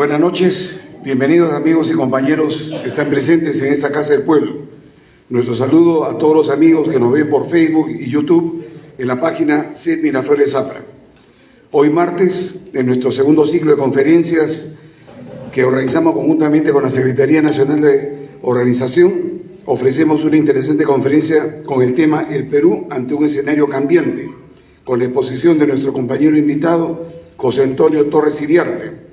Buenas noches, bienvenidos amigos y compañeros que están presentes en esta Casa del Pueblo. Nuestro saludo a todos los amigos que nos ven por Facebook y YouTube en la página CED Miraflores Zapra. Hoy martes, en nuestro segundo ciclo de conferencias que organizamos conjuntamente con la Secretaría Nacional de Organización, ofrecemos una interesante conferencia con el tema El Perú ante un escenario cambiante, con la exposición de nuestro compañero invitado, José Antonio Torres Iriarte.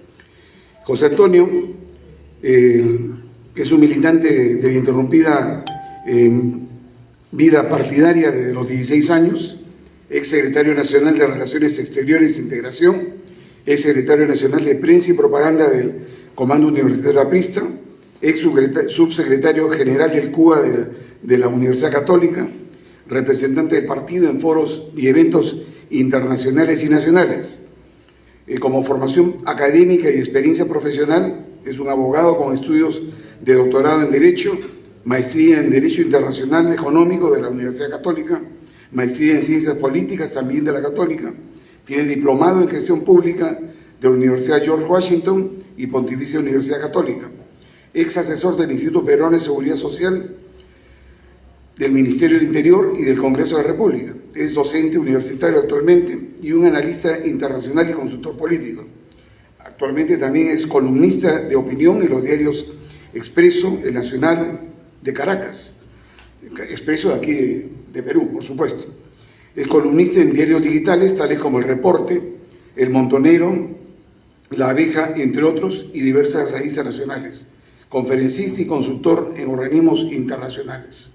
José Antonio es un militante de la interrumpida vida partidaria desde los 16 años, ex secretario nacional de Relaciones Exteriores e Integración, ex secretario nacional de Prensa y Propaganda del Comando Universitario Aprista, ex subsecretario general del CUA de la Universidad Católica, representante del partido en foros y eventos internacionales y nacionales. Como formación académica y experiencia profesional, es un abogado con estudios de doctorado en Derecho, maestría en Derecho Internacional Económico de la Universidad Católica, maestría en Ciencias Políticas también de la Católica, tiene diplomado en Gestión Pública de la Universidad George Washington y Pontificia Universidad Católica, ex asesor del Instituto Peruano de Seguridad Social, del Ministerio del Interior y del Congreso de la República. Es docente universitario actualmente y un analista internacional y consultor político. Actualmente también es columnista de opinión en los diarios Expreso, El Nacional de Caracas, Expreso de aquí de Perú, por supuesto. Es columnista en diarios digitales tales como El Reporte, El Montonero, La Abeja, entre otros, y diversas revistas nacionales. Conferencista y consultor en organismos internacionales.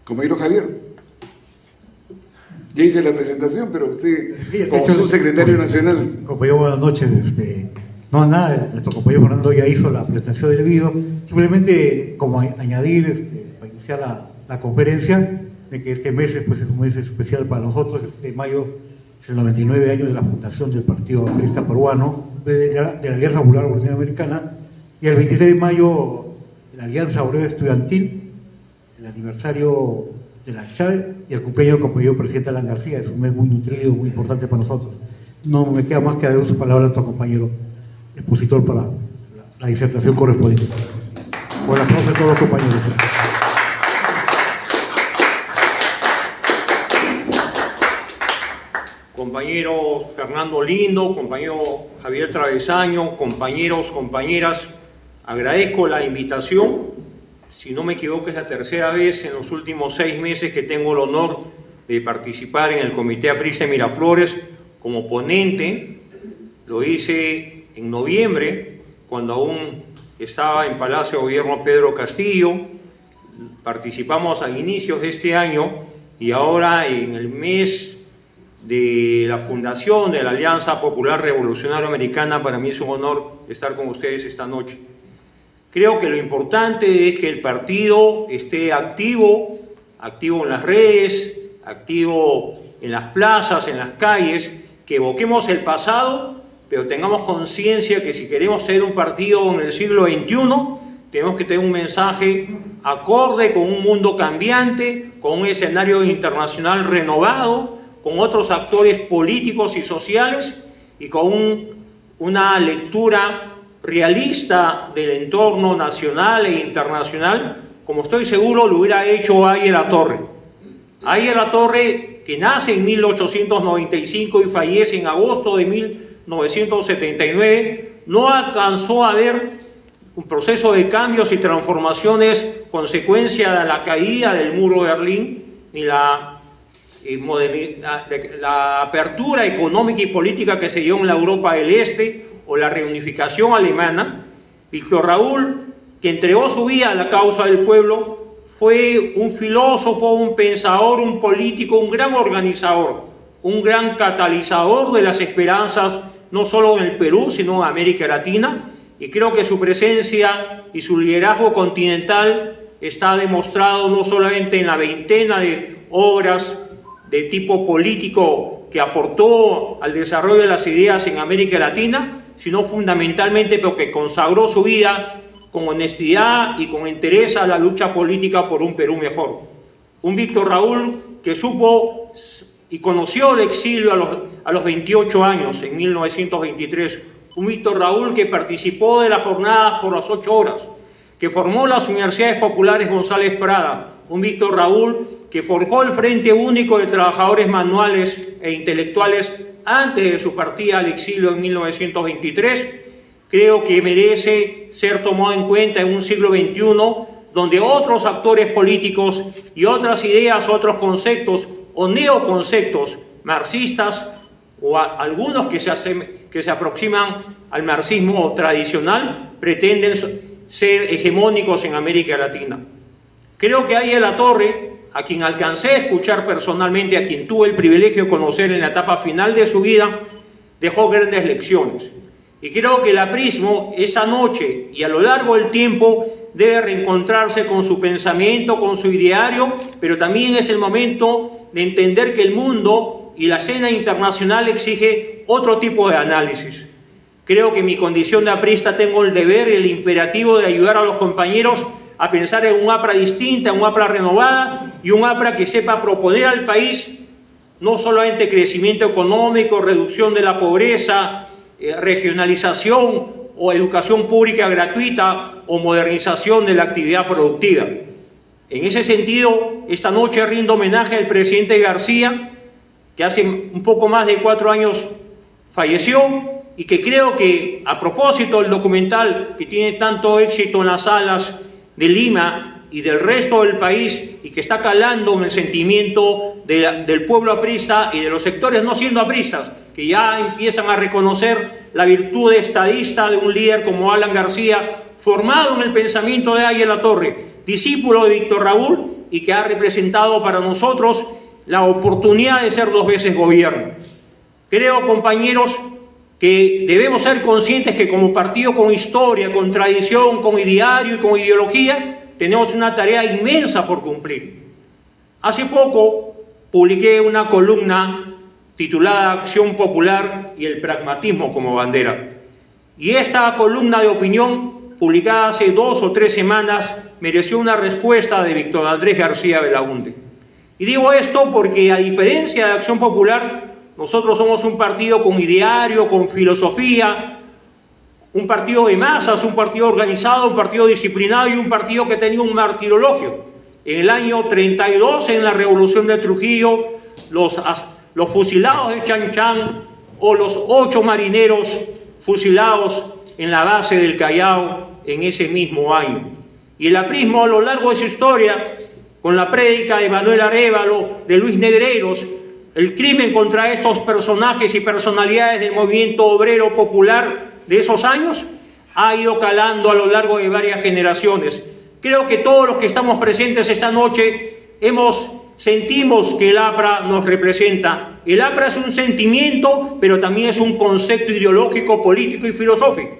Compañero Javier, ya hice la presentación, pero usted, como subsecretario nacional. Compañero, buenas noches. No, nada, nuestro compañero Fernando ya hizo la presentación del video. Simplemente, como añadir, para iniciar la conferencia, de que este mes pues, es un mes especial para nosotros. Mayo es el 99 años de la fundación del Partido Aprista Peruano, de la Alianza Popular Revolucionaria Americana, y el 23 de mayo, la Alianza Obrera Estudiantil, el aniversario de la CHAE y el cumpleaños del compañero presidente Alan García. Es un mes muy nutrido, muy importante para nosotros. No me queda más que darle sus palabras a nuestro compañero expositor para la disertación correspondiente. Buenas noches a todos los compañeros. Compañero Fernando Lindo, compañero Javier Travesaño, compañeros, compañeras, agradezco la invitación. Si no me equivoco, es la tercera vez en los últimos 6 meses que tengo el honor de participar en el Comité Aprista de Miraflores como ponente. Lo hice en noviembre, cuando aún estaba en Palacio de Gobierno Pedro Castillo. Participamos a inicios de este año y ahora en el mes de la fundación de la Alianza Popular Revolucionaria Americana, para mí es un honor estar con ustedes esta noche. Creo que lo importante es que el partido esté activo en las redes, activo en las plazas, en las calles, que evoquemos el pasado, pero tengamos conciencia que si queremos ser un partido en el siglo XXI, tenemos que tener un mensaje acorde con un mundo cambiante, con un escenario internacional renovado, con otros actores políticos y sociales y con una lectura realista del entorno nacional e internacional, como estoy seguro lo hubiera hecho Ayer Latorre. Ayer Latorre, que nace en 1895 y fallece en agosto de 1979, no alcanzó a ver un proceso de cambios y transformaciones consecuencia de la caída del muro de Berlín, ni la apertura económica y política que se dio en la Europa del Este, o la reunificación alemana. Víctor Raúl, que entregó su vida a la causa del pueblo, fue un filósofo, un pensador, un político, un gran organizador, un gran catalizador de las esperanzas, no solo en el Perú, sino en América Latina, y creo que su presencia y su liderazgo continental está demostrado no solamente en la veintena de obras de tipo político que aportó al desarrollo de las ideas en América Latina, sino fundamentalmente porque consagró su vida con honestidad y con interés a la lucha política por un Perú mejor. Un Víctor Raúl que supo y conoció el exilio a los 28 años, en 1923, un Víctor Raúl que participó de las jornadas por las 8 horas, que formó las Universidades Populares González Prada, un Víctor Raúl que forjó el Frente Único de Trabajadores Manuales e Intelectuales antes de su partida al exilio en 1923, creo que merece ser tomado en cuenta en un siglo XXI donde otros actores políticos y otras ideas, otros conceptos o neoconceptos marxistas o algunos que se aproximan al marxismo tradicional pretenden ser hegemónicos en América Latina. Creo que ahí en La Torre, a quien alcancé a escuchar personalmente, a quien tuve el privilegio de conocer en la etapa final de su vida, dejó grandes lecciones. Y creo que el aprismo esa noche y a lo largo del tiempo debe reencontrarse con su pensamiento, con su ideario, pero también es el momento de entender que el mundo y la escena internacional exige otro tipo de análisis. Creo que en mi condición de aprista tengo el deber y el imperativo de ayudar a los compañeros a pensar en un APRA distinta, un APRA renovada y un APRA que sepa proponer al país no solamente crecimiento económico, reducción de la pobreza, regionalización o educación pública gratuita o modernización de la actividad productiva. En ese sentido, esta noche rindo homenaje al presidente García, que hace un poco más de 4 años falleció y que creo que, a propósito del documental que tiene tanto éxito en las salas de Lima y del resto del país y que está calando en el sentimiento del pueblo aprista y de los sectores no siendo apristas, que ya empiezan a reconocer la virtud estadista de un líder como Alan García, formado en el pensamiento de Águila La Torre, discípulo de Víctor Raúl y que ha representado para nosotros la oportunidad de ser 2 veces gobierno. Creo, compañeros, que debemos ser conscientes que como partido con historia, con tradición, con ideario y con ideología, tenemos una tarea inmensa por cumplir. Hace poco publiqué una columna titulada Acción Popular y el pragmatismo como bandera. Y esta columna de opinión, publicada hace 2 o 3 semanas, mereció una respuesta de Víctor Andrés García Belaúnde. Y digo esto porque, a diferencia de Acción Popular, nosotros somos un partido con ideario, con filosofía, un partido de masas, un partido organizado, un partido disciplinado y un partido que tenía un martirologio. En el año 32, en la Revolución de Trujillo, los fusilados de Chan Chan o los 8 marineros fusilados en la base del Callao en ese mismo año. Y el aprismo, a lo largo de su historia, con la prédica de Manuel Arévalo, de Luis Negreiros, el crimen contra estos personajes y personalidades del movimiento obrero popular de esos años ha ido calando a lo largo de varias generaciones. Creo que todos los que estamos presentes esta noche sentimos que el APRA nos representa. El APRA es un sentimiento, pero también es un concepto ideológico, político y filosófico.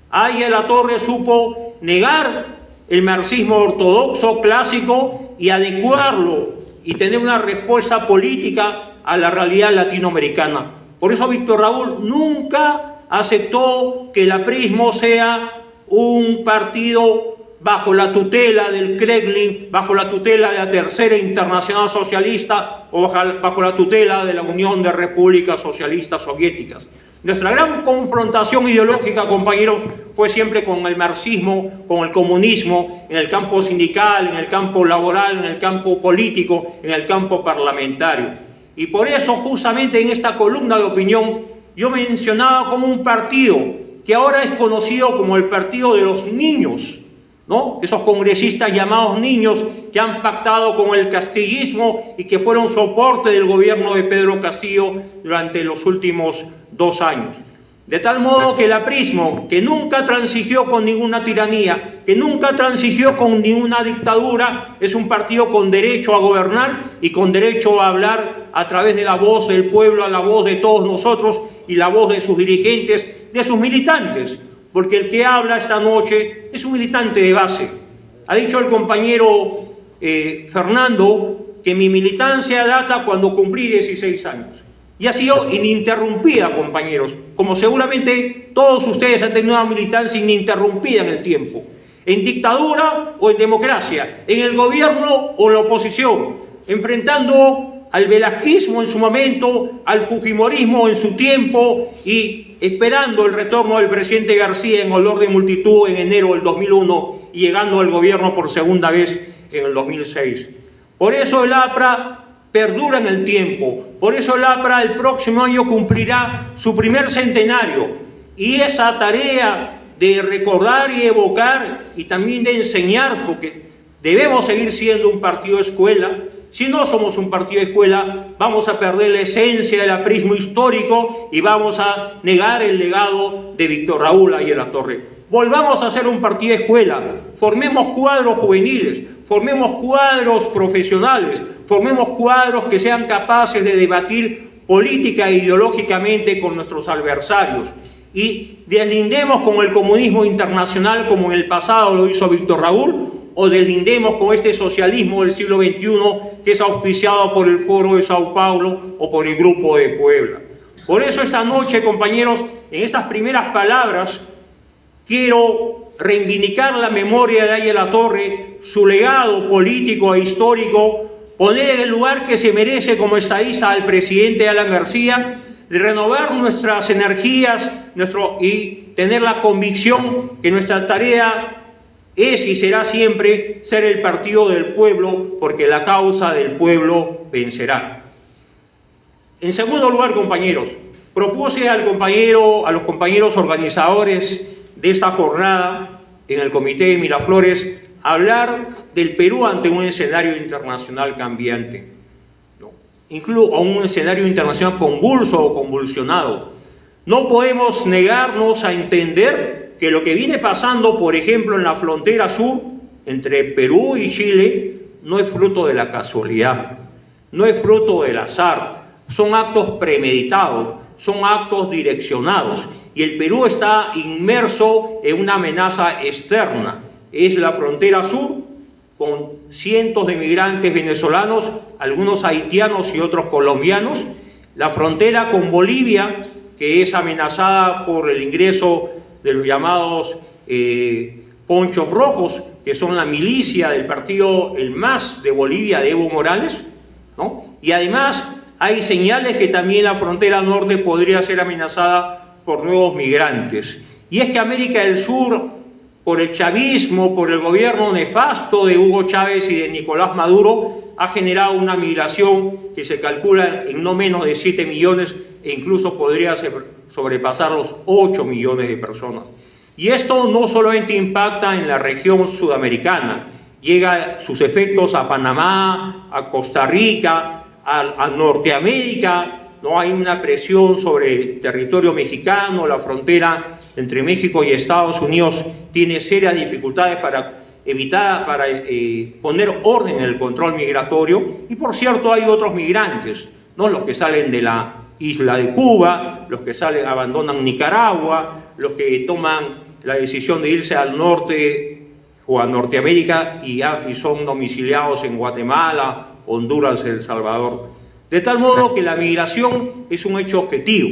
Águila La Torre supo negar el marxismo ortodoxo clásico y adecuarlo y tener una respuesta política a la realidad latinoamericana. Por eso Víctor Raúl nunca aceptó que el aprismo sea un partido bajo la tutela del Kremlin, bajo la tutela de la Tercera Internacional Socialista o bajo la tutela de la Unión de Repúblicas Socialistas Soviéticas. Nuestra gran confrontación ideológica, compañeros, fue siempre con el marxismo, con el comunismo, en el campo sindical, en el campo laboral, en el campo político, en el campo parlamentario. Y por eso, justamente en esta columna de opinión, yo mencionaba como un partido que ahora es conocido como el partido de los niños, ¿no? Esos congresistas llamados niños que han pactado con el castillismo y que fueron soporte del gobierno de Pedro Castillo durante los últimos 2 años. De tal modo que el aprismo, que nunca transigió con ninguna tiranía, que nunca transigió con ninguna dictadura, es un partido con derecho a gobernar y con derecho a hablar a través de la voz del pueblo, a la voz de todos nosotros y la voz de sus dirigentes, de sus militantes. Porque el que habla esta noche es un militante de base. Ha dicho el compañero Fernando que mi militancia data cuando cumplí 16 años. Y ha sido ininterrumpida, compañeros, como seguramente todos ustedes han tenido una militancia ininterrumpida en el tiempo. En dictadura o en democracia, en el gobierno o en la oposición, enfrentando al velasquismo en su momento, al fujimorismo en su tiempo y esperando el retorno del presidente García en olor de multitud en enero del 2001 y llegando al gobierno por segunda vez en el 2006. Por eso el APRA perdura en el tiempo, por eso el APRA el próximo año cumplirá su primer centenario y esa tarea de recordar y evocar y también de enseñar, porque debemos seguir siendo un partido escuela. Si no somos un partido de escuela, vamos a perder la esencia del aprismo histórico y vamos a negar el legado de Víctor Raúl Ayala-Torre. Volvamos a ser un partido de escuela, formemos cuadros juveniles, formemos cuadros profesionales, formemos cuadros que sean capaces de debatir política e ideológicamente con nuestros adversarios y deslindemos con el comunismo internacional como en el pasado lo hizo Víctor Raúl, o deslindemos con este socialismo del siglo XXI que es auspiciado por el Foro de Sao Paulo o por el Grupo de Puebla. Por eso esta noche, compañeros, en estas primeras palabras, quiero reivindicar la memoria de Ayala-Torre, su legado político e histórico, poner en el lugar que se merece como estadista al presidente Alan García, de renovar nuestras energías y tener la convicción que nuestra tarea es y será siempre ser el partido del pueblo, porque la causa del pueblo vencerá. En segundo lugar, compañeros, propuse a los compañeros organizadores de esta jornada en el Comité de Miraflores hablar del Perú ante un escenario internacional cambiante, ¿no? Incluso a un escenario internacional convulso o convulsionado. No podemos negarnos a entender que lo que viene pasando, por ejemplo, en la frontera sur entre Perú y Chile, no es fruto de la casualidad, no es fruto del azar, son actos premeditados, son actos direccionados, y el Perú está inmerso en una amenaza externa. Es la frontera sur, con cientos de migrantes venezolanos, algunos haitianos y otros colombianos, la frontera con Bolivia, que es amenazada por el ingreso de los llamados ponchos rojos, que son la milicia del partido El MAS de Bolivia, de Evo Morales, ¿no? Y además hay señales que también la frontera norte podría ser amenazada por nuevos migrantes. Y es que América del Sur, por el chavismo, por el gobierno nefasto de Hugo Chávez y de Nicolás Maduro, ha generado una migración que se calcula en no menos de 7 millones e incluso podría sobrepasar los 8 millones de personas. Y esto no solamente impacta en la región sudamericana, llega sus efectos a Panamá, a Costa Rica, a Norteamérica, no hay una presión sobre el territorio mexicano, la frontera entre México y Estados Unidos tiene serias dificultades para poner orden en el control migratorio, y por cierto hay otros migrantes, ¿no? Los que salen de la isla de Cuba, los que abandonan Nicaragua, los que toman la decisión de irse al norte o a Norteamérica y son domiciliados en Guatemala, Honduras, El Salvador. De tal modo que la migración es un hecho objetivo.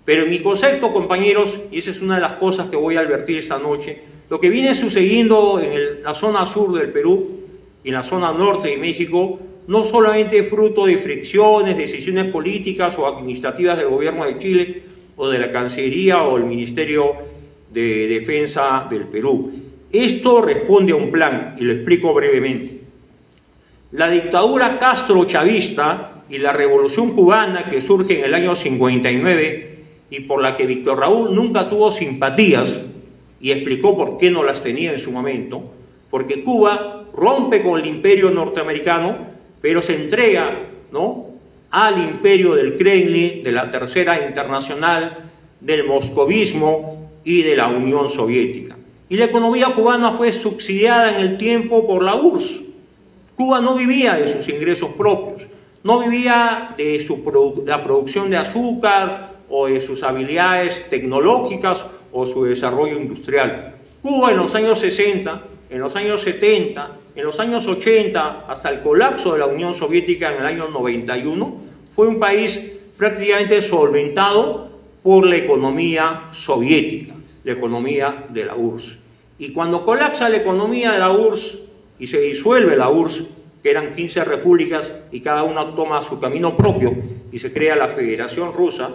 Pero en mi concepto, compañeros, y esa es una de las cosas que voy a advertir esta noche, lo que viene sucediendo en la zona sur del Perú y en la zona norte de México no solamente es fruto de fricciones, decisiones políticas o administrativas del gobierno de Chile o de la Cancillería o el Ministerio de Defensa del Perú. Esto responde a un plan, y lo explico brevemente. La dictadura castro-chavista y la revolución cubana que surge en el año 59 y por la que Víctor Raúl nunca tuvo simpatías, y explicó por qué no las tenía en su momento, porque Cuba rompe con el imperio norteamericano, pero se entrega, ¿no?, al imperio del Kremlin, de la Tercera Internacional, del moscovismo y de la Unión Soviética. Y la economía cubana fue subsidiada en el tiempo por la URSS. Cuba no vivía de sus ingresos propios, no vivía de la producción de azúcar o de sus habilidades tecnológicas o su desarrollo industrial. Cuba en los años 60, en los años 70, en los años 80, hasta el colapso de la Unión Soviética en el año 91, fue un país prácticamente solventado por la economía soviética, la economía de la URSS. Y cuando colapsa la economía de la URSS y se disuelve la URSS, que eran 15 repúblicas y cada una toma su camino propio y se crea la Federación Rusa.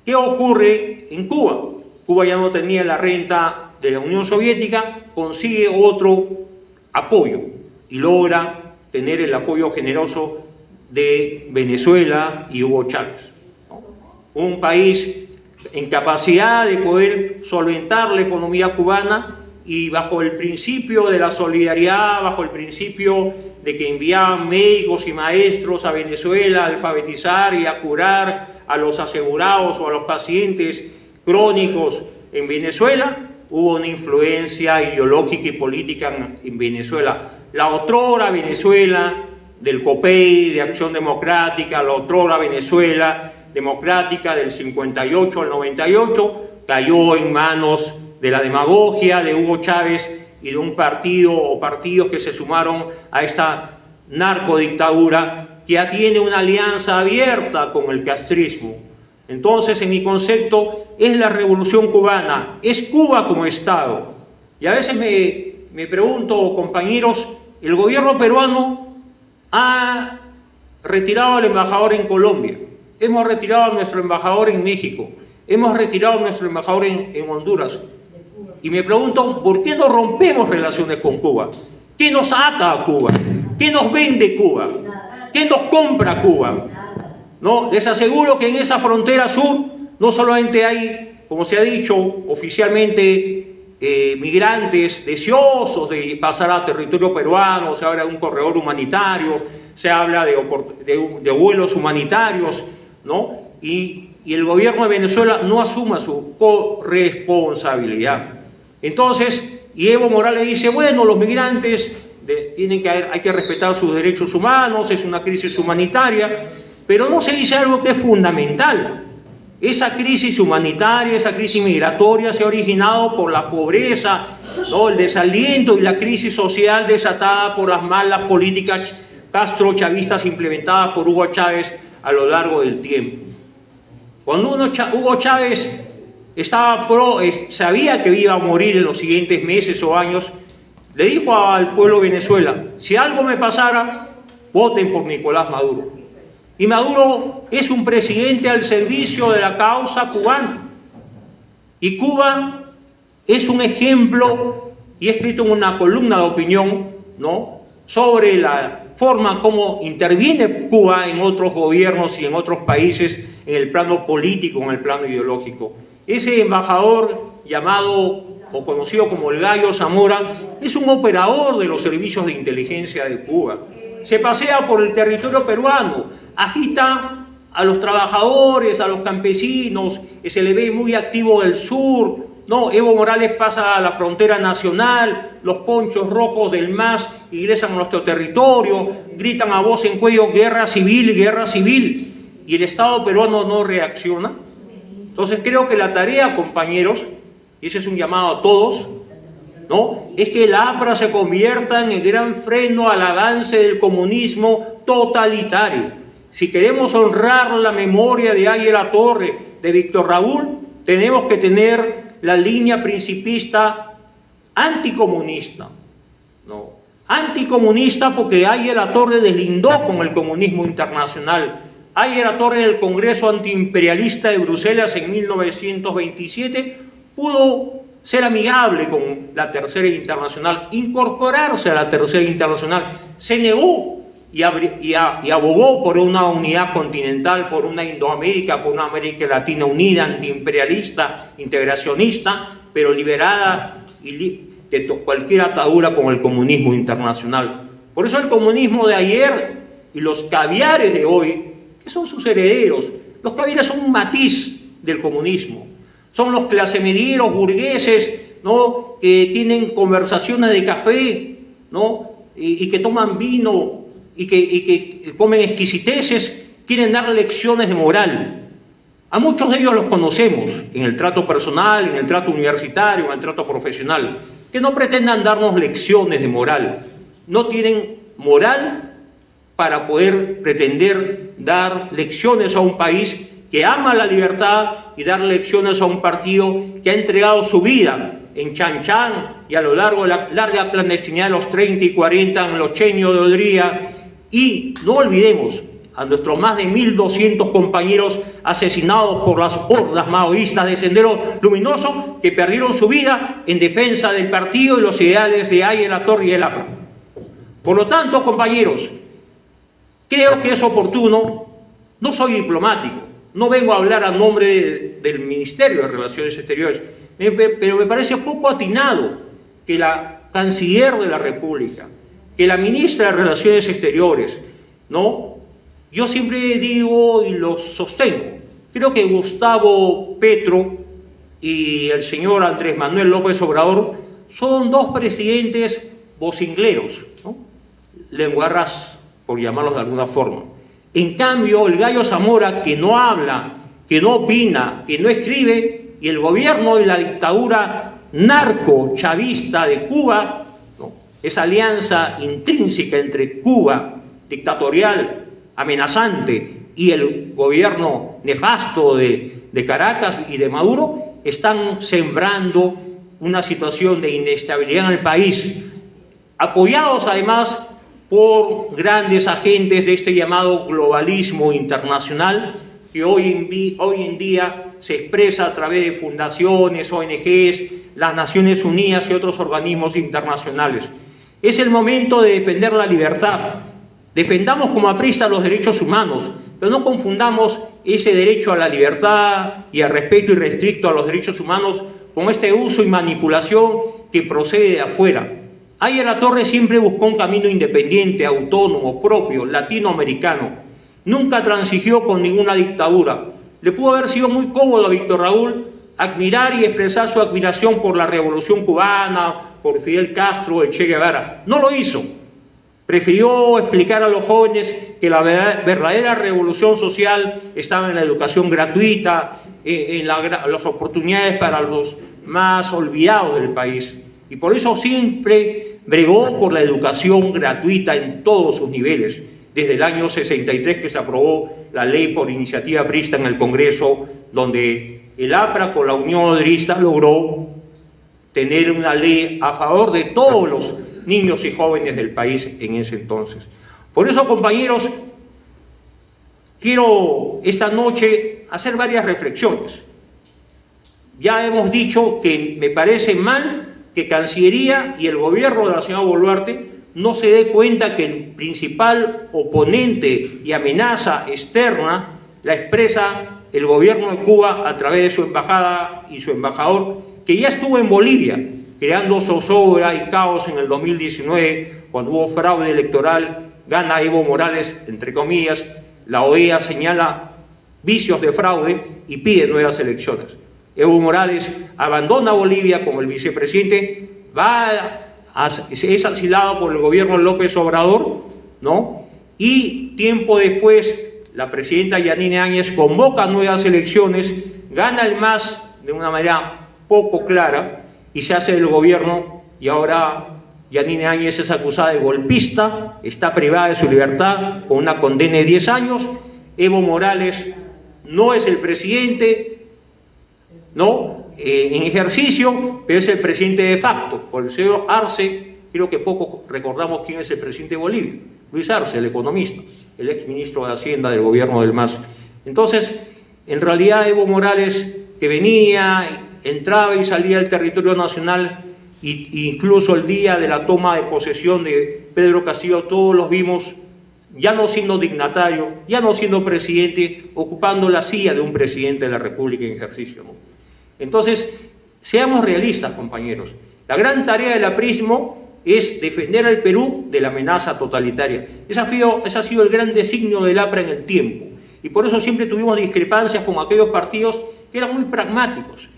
¿Qué ocurre en Cuba? Cuba ya no tenía la renta de la Unión Soviética, consigue otro apoyo y logra tener el apoyo generoso de Venezuela y Hugo Chávez, ¿no? Un país en capacidad de poder solventar la economía cubana y bajo el principio de la solidaridad, bajo el principio de que enviaban médicos y maestros a Venezuela a alfabetizar y a curar a los asegurados o a los pacientes crónicos en Venezuela, hubo una influencia ideológica y política en Venezuela. La otrora Venezuela del COPEI, de Acción Democrática, la otrora Venezuela democrática del 58 al 98, cayó en manos de la demagogia de Hugo Chávez y de un partido o partidos que se sumaron a esta narcodictadura que ya tiene una alianza abierta con el castrismo. Entonces, en mi concepto, es la revolución cubana, es Cuba como Estado. Y a veces me pregunto, compañeros, el gobierno peruano ha retirado al embajador en Colombia, hemos retirado a nuestro embajador en México, hemos retirado a nuestro embajador en Honduras. Y me pregunto, ¿por qué no rompemos relaciones con Cuba? ¿Qué nos ata a Cuba? ¿Qué nos vende Cuba? ¿Qué nos compra Cuba? ¿No? Les aseguro que en esa frontera sur no solamente hay, como se ha dicho oficialmente, migrantes deseosos de pasar a territorio peruano, se habla de un corredor humanitario, se habla de vuelos humanitarios, ¿no? Y el gobierno de Venezuela no asuma su corresponsabilidad. Entonces, y Evo Morales dice, bueno, los migrantes hay que respetar sus derechos humanos, es una crisis humanitaria, pero no se dice algo que es fundamental. Esa crisis humanitaria, esa crisis migratoria se ha originado por la pobreza, ¿no? El desaliento y la crisis social desatada por las malas políticas castrochavistas implementadas por Hugo Chávez a lo largo del tiempo. Cuando Hugo Chávez sabía que iba a morir en los siguientes meses o años, le dijo al pueblo de Venezuela, si algo me pasara, voten por Nicolás Maduro. Y Maduro es un presidente al servicio de la causa cubana. Y Cuba es un ejemplo, y he escrito en una columna de opinión, ¿no?, sobre la forma como interviene Cuba en otros gobiernos y en otros países en el plano político, en el plano ideológico. Ese embajador llamado o conocido como el Gallo Zamora es un operador de los servicios de inteligencia de Cuba. Se pasea por el territorio peruano, agita a los trabajadores, a los campesinos, que se le ve muy activo del sur, ¿no? Evo Morales pasa a la frontera nacional, los ponchos rojos del MAS ingresan a nuestro territorio, gritan a voz en cuello, guerra civil, y el Estado peruano no reacciona. Entonces creo que la tarea, compañeros, y ese es un llamado a todos, ¿no?, es que la APRA se convierta en el gran freno al avance del comunismo totalitario. Si queremos honrar la memoria de Águila Torre, de Víctor Raúl, tenemos que tener la línea principista anticomunista, ¿no? Anticomunista porque Águila Torre deslindó con el comunismo internacional. Águila Torre en el Congreso Antiimperialista de Bruselas en 1927 pudo ser amigable con la Tercera Internacional, incorporarse a la Tercera Internacional, se negó y abogó por una unidad continental, por una Indoamérica, por una América Latina unida, antiimperialista, integracionista, pero liberada de cualquier atadura con el comunismo internacional. Por eso el comunismo de ayer y los caviares de hoy, que son sus herederos, los caviares son un matiz del comunismo, son los clasemedieros burgueses, ¿no?, que tienen conversaciones de café, ¿no?, y que toman vino, y que comen exquisiteces, quieren dar lecciones de moral. A muchos de ellos los conocemos en el trato personal, en el trato universitario, en el trato profesional, que no pretendan darnos lecciones de moral. No tienen moral para poder pretender dar lecciones a un país que ama la libertad y dar lecciones a un partido que ha entregado su vida en Chan Chan y a lo largo de la larga clandestinidad de los 30 y 40 en los Cheños de Odría Y no olvidemos a nuestros más de 1.200 compañeros asesinados por las hordas maoístas de Sendero Luminoso, que perdieron su vida en defensa del partido y los ideales de Aya La Torre y el APRA. Por lo tanto, compañeros, creo que es oportuno, no soy diplomático, no vengo a hablar a nombre del Ministerio de Relaciones Exteriores, pero me parece poco atinado que la canciller de la República, que la ministra de Relaciones Exteriores, ¿no? Yo siempre digo y lo sostengo, creo que Gustavo Petro y el señor Andrés Manuel López Obrador son dos presidentes vocingleros, ¿no? Lenguarras, por llamarlos de alguna forma. En cambio, el Gallo Zamora, que no habla, que no opina, que no escribe, y el gobierno y la dictadura narco-chavista de Cuba, ¿no? Esa alianza intrínseca entre Cuba, dictatorial, amenazante, y el gobierno nefasto de Caracas y de Maduro, están sembrando una situación de inestabilidad en el país, apoyados además por grandes agentes de este llamado globalismo internacional, que hoy en día se expresa a través de fundaciones, ONGs, las Naciones Unidas y otros organismos internacionales. Es el momento de defender la libertad. Defendamos como apristas los derechos humanos, pero no confundamos ese derecho a la libertad y al respeto irrestricto a los derechos humanos con este uso y manipulación que procede de afuera. Aya La Torre siempre buscó un camino independiente, autónomo, propio, latinoamericano. Nunca transigió con ninguna dictadura. Le pudo haber sido muy cómodo a Víctor Raúl admirar y expresar su admiración por la Revolución Cubana, por Fidel Castro, el Che Guevara. No lo hizo. Prefirió explicar a los jóvenes que la verdadera revolución social estaba en la educación gratuita, en las oportunidades para los más olvidados del país. Y por eso siempre bregó por la educación gratuita en todos sus niveles, desde el año 63 que se aprobó la ley por iniciativa aprista en el Congreso, donde el APRA con la Unión Odrista logró tener una ley a favor de todos los niños y jóvenes del país en ese entonces. Por eso, compañeros, quiero esta noche hacer varias reflexiones. Ya hemos dicho que me parece mal que Cancillería y el gobierno de la señora Boluarte no se dé cuenta que el principal oponente y amenaza externa la expresa el gobierno de Cuba a través de su embajada y su embajador, que ya estuvo en Bolivia, creando zozobra y caos en el 2019, cuando hubo fraude electoral, gana Evo Morales, entre comillas, la OEA señala vicios de fraude y pide nuevas elecciones. Evo Morales abandona Bolivia como el vicepresidente, es asilado por el gobierno de López Obrador, ¿no? Y tiempo después, la presidenta Yanine Áñez convoca nuevas elecciones, gana el MAS de una manera poco clara, y se hace del gobierno, y ahora Yanine Áñez es acusada de golpista, está privada de su libertad con una condena de 10 años. Evo Morales no es el presidente, ¿no? En ejercicio, pero es el presidente de facto, por el señor Arce. Creo que poco recordamos quién es el presidente de Bolivia, Luis Arce, el economista, el exministro de Hacienda del gobierno del MAS. Entonces, en realidad Evo Morales, que venía, entraba y salía del territorio nacional, e incluso el día de la toma de posesión de Pedro Castillo, todos los vimos, ya no siendo dignatario, ya no siendo presidente, ocupando la silla de un presidente de la República en ejercicio, ¿no? Entonces, seamos realistas, compañeros. La gran tarea del aprismo es defender al Perú de la amenaza totalitaria. Ese ha sido el gran designio del APRA en el tiempo. Y por eso siempre tuvimos discrepancias con aquellos partidos que eran muy pragmáticos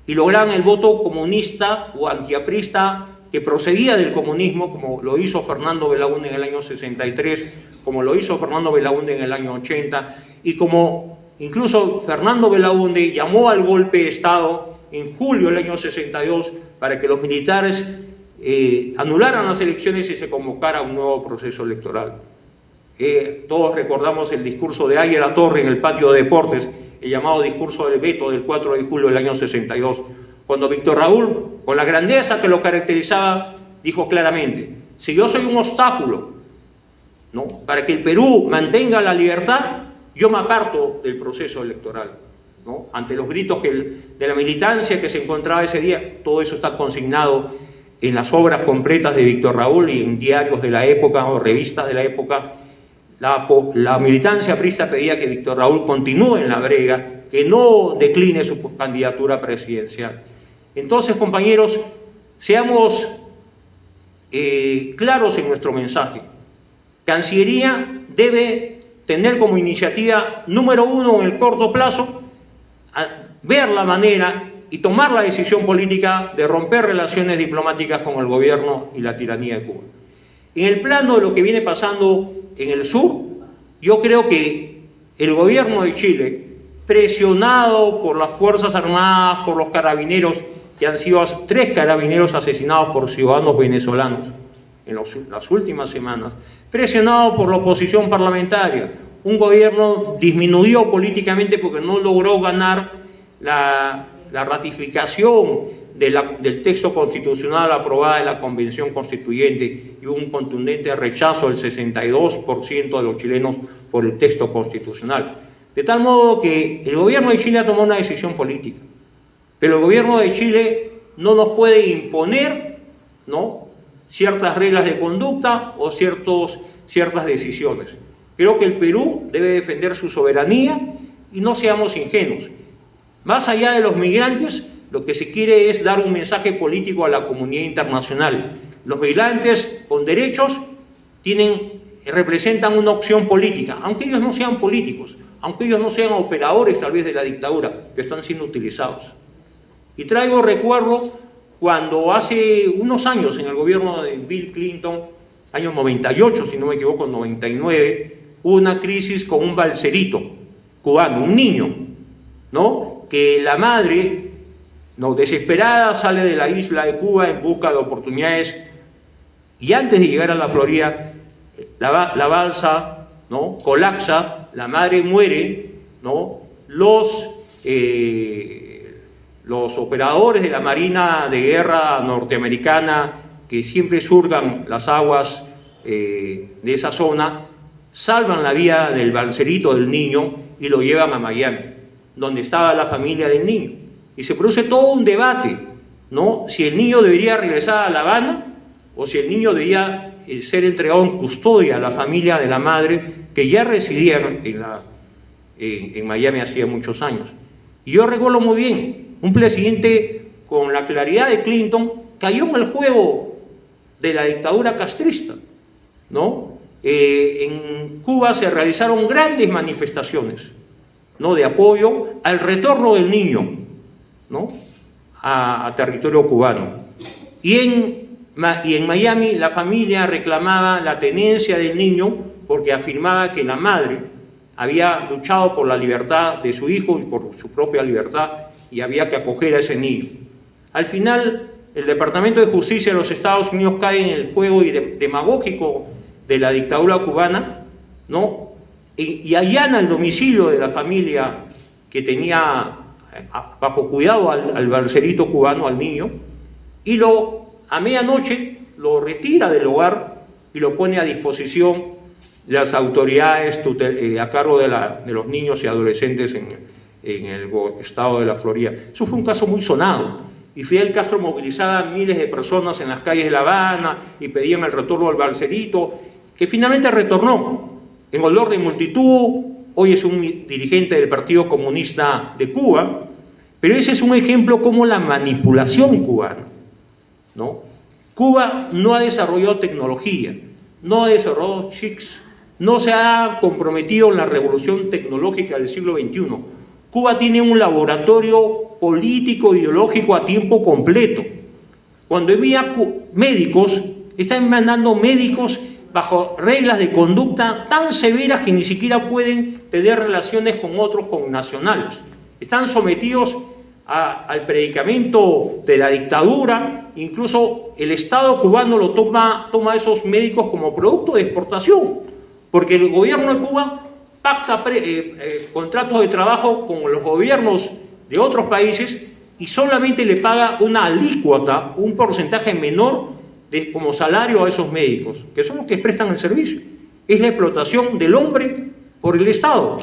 y lograban el voto comunista o antiaprista que procedía del comunismo, como lo hizo Fernando Belaúnde en el año 63, como lo hizo Fernando Belaúnde en el año 80, y como incluso Fernando Belaúnde llamó al golpe de Estado en julio del año 62 para que los militares anularan las elecciones y se convocara un nuevo proceso electoral. Todos recordamos el discurso de Aya La Torre en el patio de deportes, el llamado discurso del veto del 4 de julio del año 62, cuando Víctor Raúl, con la grandeza que lo caracterizaba, dijo claramente: si yo soy un obstáculo ¿no? Para que el Perú mantenga la libertad, yo me aparto del proceso electoral, ¿no? Ante los gritos de la militancia que se encontraba ese día, todo eso está consignado en las obras completas de Víctor Raúl y en diarios de la época o revistas de la época. La militancia aprista pedía que Víctor Raúl continúe en la brega, que no decline su candidatura presidencial. Entonces, compañeros, seamos claros en nuestro mensaje. Cancillería debe tener como iniciativa número 1 en el corto plazo ver la manera y tomar la decisión política de romper relaciones diplomáticas con el gobierno y la tiranía de Cuba. En el plano de lo que viene pasando en el sur, yo creo que el gobierno de Chile, presionado por las Fuerzas Armadas, por los carabineros, que han sido 3 carabineros asesinados por ciudadanos venezolanos en las últimas semanas, presionado por la oposición parlamentaria, un gobierno disminuido políticamente porque no logró ganar la ratificación del texto constitucional aprobada en la Convención Constituyente y un contundente rechazo del 62% de los chilenos por el texto constitucional. De tal modo que el gobierno de Chile ha tomado una decisión política, pero el gobierno de Chile no nos puede imponer, ¿no?, ciertas reglas de conducta o ciertas decisiones. Creo que el Perú debe defender su soberanía y no seamos ingenuos. Más allá de los migrantes, lo que se quiere es dar un mensaje político a la comunidad internacional. Los migrantes con derechos representan una opción política, aunque ellos no sean políticos, aunque ellos no sean operadores tal vez de la dictadura, que están siendo utilizados. Y traigo recuerdo cuando hace unos años en el gobierno de Bill Clinton, año 98, si no me equivoco, 99, hubo una crisis con un balserito cubano, un niño, ¿no?, que la madre, ¿no?, desesperada, sale de la isla de Cuba en busca de oportunidades y antes de llegar a la Florida, la balsa, ¿no?, colapsa, la madre muere, ¿no?, los operadores de la Marina de Guerra norteamericana que siempre surcan las aguas de esa zona, salvan la vida del balserito del niño y lo llevan a Miami, donde estaba la familia del niño. Y se produce todo un debate, ¿no?, si el niño debería regresar a La Habana o si el niño debía ser entregado en custodia a la familia de la madre que ya residía en Miami hacía muchos años. Y yo recuerdo muy bien, un presidente con la claridad de Clinton cayó en el juego de la dictadura castrista, ¿no? En Cuba se realizaron grandes manifestaciones, ¿no?, de apoyo al retorno del niño, ¿no?, a territorio cubano. Y en Miami la familia reclamaba la tenencia del niño porque afirmaba que la madre había luchado por la libertad de su hijo y por su propia libertad y había que acoger a ese niño. Al final, el Departamento de Justicia de los Estados Unidos cae en el juego demagógico de la dictadura cubana, ¿no?, y allana el domicilio de la familia que tenía bajo cuidado al balserito cubano, al niño, y a medianoche lo retira del hogar y lo pone a disposición de las autoridades a cargo de los niños y adolescentes en el estado de la Florida. Eso fue un caso muy sonado, y Fidel Castro movilizaba a miles de personas en las calles de La Habana y pedían el retorno del balserito, que finalmente retornó en olor de multitud. Hoy es un dirigente del Partido Comunista de Cuba, pero ese es un ejemplo como la manipulación cubana, ¿no? Cuba no ha desarrollado tecnología, no ha desarrollado chips, no se ha comprometido en la revolución tecnológica del siglo XXI. Cuba tiene un laboratorio político ideológico a tiempo completo. Cuando había médicos, están mandando médicos bajo reglas de conducta tan severas que ni siquiera pueden tener relaciones con otros connacionales. Están sometidos al predicamento de la dictadura. Incluso el Estado cubano toma a esos médicos como producto de exportación, porque el gobierno de Cuba pacta contratos de trabajo con los gobiernos de otros países y solamente le paga una alícuota, un porcentaje menor como salario a esos médicos, que son los que prestan el servicio. es la explotación del hombre por el Estado.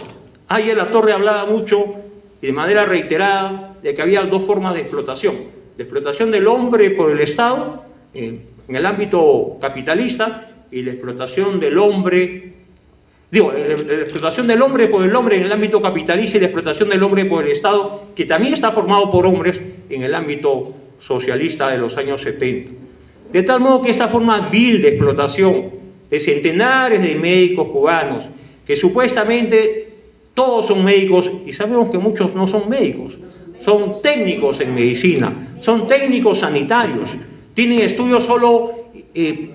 Ayer Latorre hablaba mucho y de manera reiterada de que había dos formas de explotación: la explotación del hombre por el Estado en el ámbito capitalista y la explotación del hombre, la explotación del hombre por el hombre en el ámbito capitalista y la explotación del hombre por el Estado, que también está formado por hombres en el ámbito socialista de los años 70. De tal modo que esta forma vil de explotación de centenares de médicos cubanos, que supuestamente todos son médicos, y sabemos que muchos no son médicos, son técnicos en medicina, son técnicos sanitarios, tienen estudios solo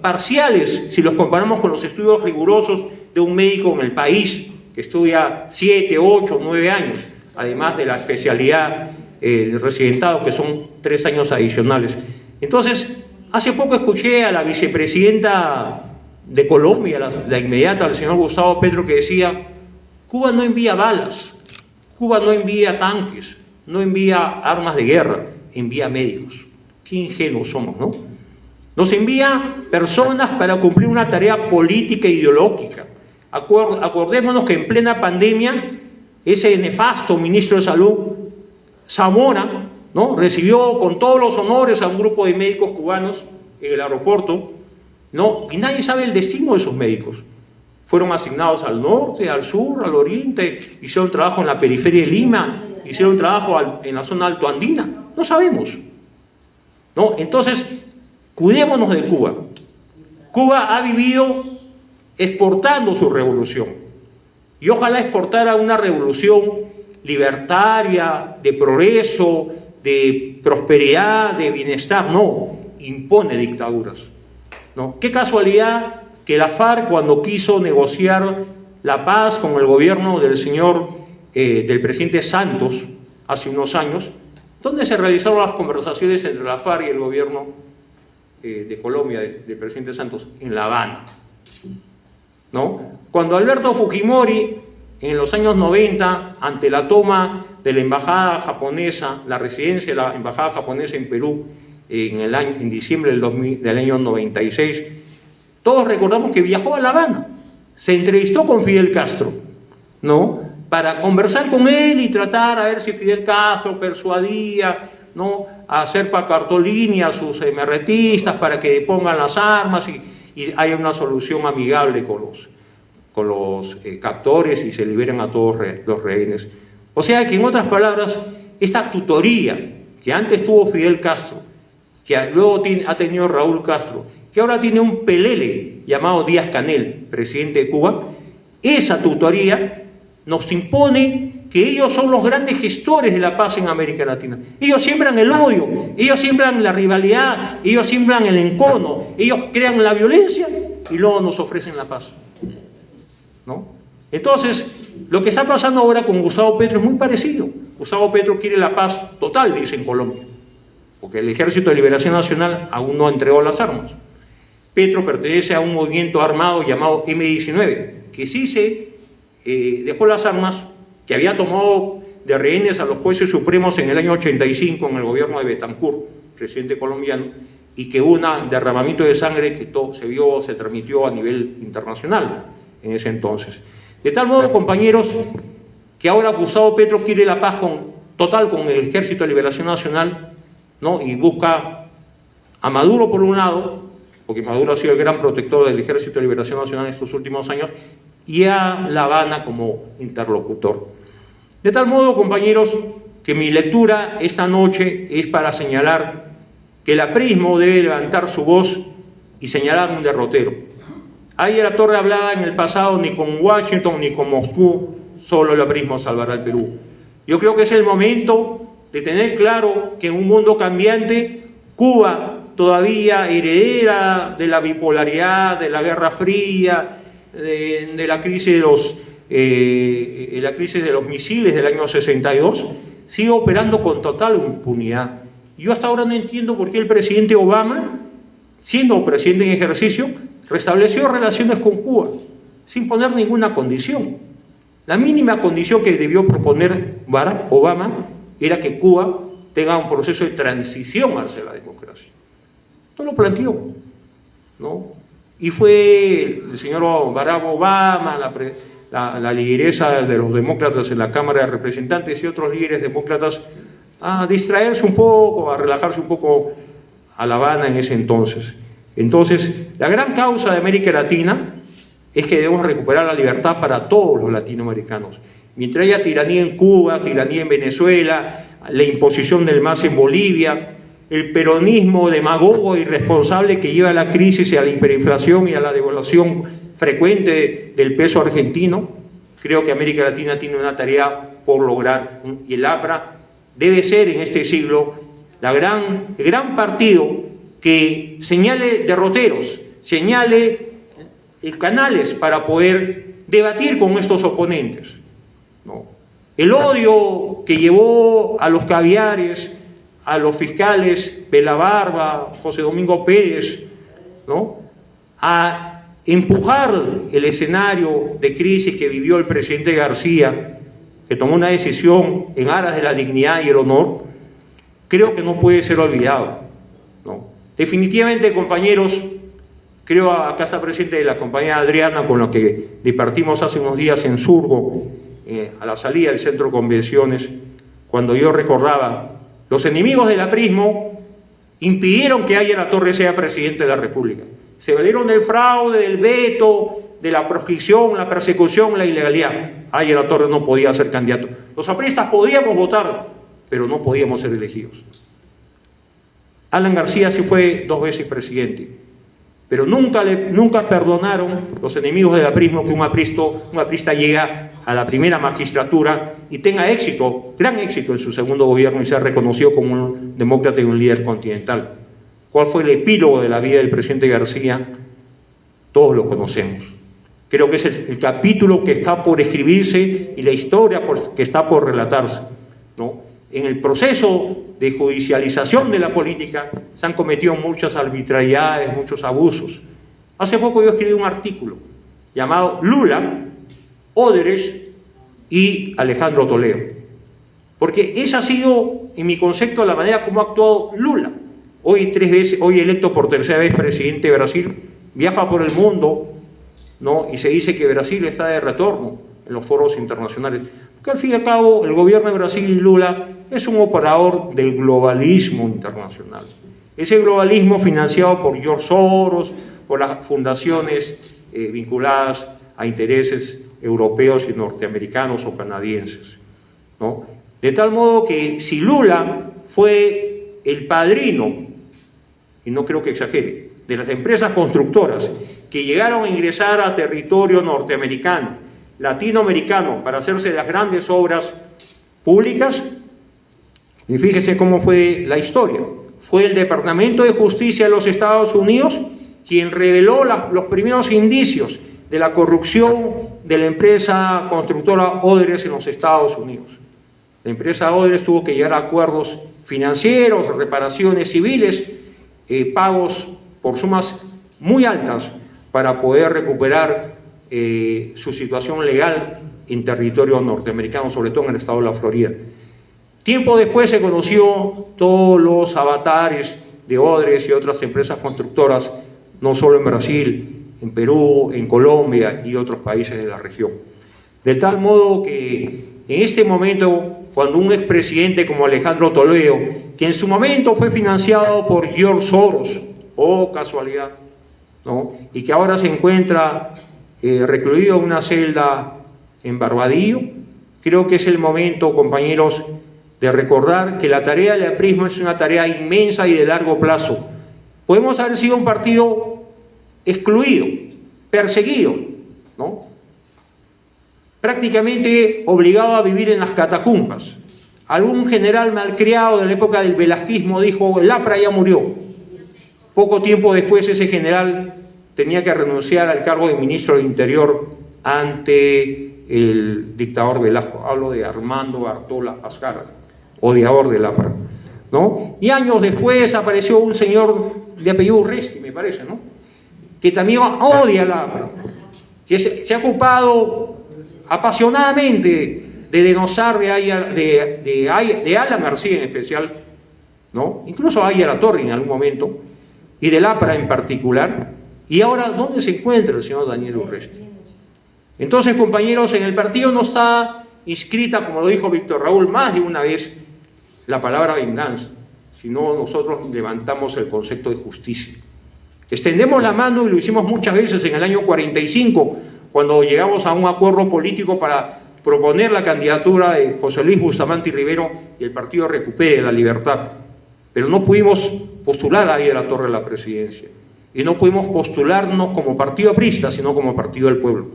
parciales si los comparamos con los estudios rigurosos de un médico en el país, que estudia 7, 8, 9 años, además de la especialidad el residentado, que son 3 años adicionales. Entonces, hace poco escuché a la vicepresidenta de Colombia, la inmediata, al señor Gustavo Petro, que decía: Cuba no envía balas, Cuba no envía tanques, no envía armas de guerra, envía médicos. Qué ingenuos somos, ¿no? Nos envía personas para cumplir una tarea política e ideológica. Acordémonos que en plena pandemia, ese nefasto ministro de Salud, Zamora, ¿no?, recibió con todos los honores a un grupo de médicos cubanos en el aeropuerto, ¿no? Y nadie sabe el destino de esos médicos. Fueron asignados al norte, al sur, al oriente, hicieron trabajo en la periferia de Lima, hicieron trabajo en la zona altoandina. No sabemos, ¿no? Entonces, cuidémonos de Cuba. Cuba ha vivido exportando su revolución, y ojalá exportara una revolución libertaria, de progreso, de prosperidad, de bienestar. No, impone dictaduras, ¿no? Qué casualidad que la FARC, cuando quiso negociar la paz con el gobierno del presidente Santos hace unos años, ¿dónde se realizaron las conversaciones entre la FARC y el gobierno de Colombia, del presidente Santos? En La Habana, ¿no? Cuando Alberto Fujimori, en los años 90, ante la toma de la embajada japonesa, la residencia de la embajada japonesa en Perú, en diciembre del año 96, todos recordamos que viajó a La Habana, se entrevistó con Fidel Castro, ¿no?, para conversar con él y tratar a ver si Fidel Castro persuadía, ¿no?, a hacer cartolini a sus emerretistas para que pongan las armas y haya una solución amigable con los captores y se liberen a todos los rehenes. O sea que, en otras palabras, esta tutoría que antes tuvo Fidel Castro, que luego ha tenido Raúl Castro, que ahora tiene un pelele llamado Díaz-Canel, presidente de Cuba, esa tutoría nos impone que ellos son los grandes gestores de la paz en América Latina. Ellos siembran el odio, ellos siembran la rivalidad, ellos siembran el encono, ellos crean la violencia y luego nos ofrecen la paz, ¿no? Entonces, lo que está pasando ahora con Gustavo Petro es muy parecido. Gustavo Petro quiere la paz total, dice, en Colombia, porque el Ejército de Liberación Nacional aún no entregó las armas. Petro pertenece a un movimiento armado llamado M-19, que sí se dejó las armas, que había tomado de rehenes a los jueces supremos en el año 85 en el gobierno de Betancourt, presidente colombiano, y que hubo un derramamiento de sangre que se transmitió a nivel internacional en ese entonces. De tal modo, compañeros, que ahora Gustavo Petro quiere la paz total con el Ejército de Liberación Nacional, ¿no?, y busca a Maduro por un lado, porque Maduro ha sido el gran protector del Ejército de Liberación Nacional en estos últimos años, y a La Habana como interlocutor. De tal modo, compañeros, que mi lectura esta noche es para señalar que el aprismo debe levantar su voz y señalar un derrotero. Ayer Latorre hablaba en el pasado: ni con Washington ni con Moscú, solo el aprismo salvará al Perú. Yo creo que es el momento de tener claro que en un mundo cambiante, Cuba, todavía heredera de la bipolaridad, de la Guerra Fría, de la crisis de los misiles del año 62, sigue operando con total impunidad. Yo hasta ahora no entiendo por qué el presidente Obama, siendo presidente en ejercicio, restableció relaciones con Cuba sin poner ninguna condición. La mínima condición que debió proponer Barack Obama era que Cuba tenga un proceso de transición hacia la democracia. Esto lo planteó, ¿no? y fue el señor Barack Obama, la lideresa de los demócratas en la Cámara de Representantes y otros líderes demócratas a distraerse un poco, a relajarse un poco a La Habana en ese entonces. Entonces, la gran causa de América Latina es que debemos recuperar la libertad para todos los latinoamericanos. Mientras haya tiranía en Cuba, tiranía en Venezuela, la imposición del MAS en Bolivia, el peronismo demagogo e irresponsable que lleva a la crisis y a la hiperinflación y a la devaluación frecuente del peso argentino, creo que América Latina tiene una tarea por lograr, y el APRA debe ser en este siglo el gran partido que señale derroteros, señale canales para poder debatir con estos oponentes, ¿no? El odio que llevó a los caviares, a los fiscales Belabarba, José Domingo Pérez, ¿no?, a empujar el escenario de crisis que vivió el presidente García, que tomó una decisión en aras de la dignidad y el honor, creo que no puede ser olvidado, ¿no? Definitivamente, compañeros, creo acá está presente la compañera Adriana, con la que departimos hace unos días en Surgo, a la salida del centro de convenciones, cuando yo recordaba, los enemigos del aprismo impidieron que Aya Latorre sea presidente de la República. Se valieron del fraude, del veto, de la proscripción, la persecución, la ilegalidad. Aya Latorre no podía ser candidato. Los apristas podíamos votar, pero no podíamos ser elegidos. Alan García sí fue 2 veces presidente, pero nunca perdonaron los enemigos del aprismo que un aprista llega a la primera magistratura y tenga éxito, gran éxito en su segundo gobierno y sea reconocido como un demócrata y un líder continental. ¿Cuál fue el epílogo de la vida del presidente García? Todos lo conocemos. Creo que ese es el capítulo que está por escribirse y la historia que está por relatarse, ¿no? En el proceso de judicialización de la política se han cometido muchas arbitrariedades, muchos abusos. Hace poco yo escribí un artículo llamado Lula, Odebrecht y Alejandro Toledo, porque esa ha sido, en mi concepto, la manera como ha actuado Lula. Hoy electo por 3ª vez presidente de Brasil, viaja por el mundo, ¿no?, y se dice que Brasil está de retorno en los foros internacionales, porque al fin y al cabo el gobierno de Brasil y Lula es un operador del globalismo internacional. Ese globalismo financiado por George Soros, por las fundaciones vinculadas a intereses europeos y norteamericanos o canadienses, ¿no? De tal modo que si Lula fue el padrino, y no creo que exagere, de las empresas constructoras que llegaron a ingresar a territorio norteamericano, latinoamericano, para hacerse las grandes obras públicas, y fíjese cómo fue la historia. Fue el Departamento de Justicia de los Estados Unidos quien reveló los primeros indicios de la corrupción de la empresa constructora Odebrecht en los Estados Unidos. La empresa Odebrecht tuvo que llegar a acuerdos financieros, reparaciones civiles, pagos por sumas muy altas para poder recuperar su situación legal en territorio norteamericano, sobre todo en el estado de la Florida. Tiempo después se conoció todos los avatares de Odebrecht y otras empresas constructoras, no solo en Brasil, en Perú, en Colombia y otros países de la región. De tal modo que en este momento, cuando un expresidente como Alejandro Toledo, que en su momento fue financiado por George Soros, oh casualidad, ¿no?, y que ahora se encuentra recluido en una celda en Barbadillo, creo que es el momento, compañeros, de recordar que la tarea del aprismo es una tarea inmensa y de largo plazo. Podemos haber sido un partido excluido, perseguido, ¿no?, prácticamente obligado a vivir en las catacumbas. Algún general malcriado de la época del velasquismo dijo: el APRA ya murió. Poco tiempo después ese general tenía que renunciar al cargo de ministro del Interior ante el dictador Velasco. Hablo de Armando Bartola Azcárraga, odiador del APRA, ¿no? Y años después apareció un señor de apellido Urresti, me parece, ¿no?, que también odia al APRA, que se ha ocupado apasionadamente de denosar de Alan García en especial, ¿no?, incluso a Aya Latorre en algún momento, y del APRA en particular, Y ahora, ¿dónde se encuentra el señor Daniel Urresti? Entonces, compañeros, en el partido no está inscrita, como lo dijo Víctor Raúl más de una vez, la palabra venganza, sino nosotros levantamos el concepto de justicia. Extendemos la mano, y lo hicimos muchas veces en el año 45, cuando llegamos a un acuerdo político para proponer la candidatura de José Luis Bustamante y Rivero y el partido recupere la libertad. Pero no pudimos postular ahí a la Torre de la presidencia. Y no pudimos postularnos como partido aprista, sino como partido del pueblo.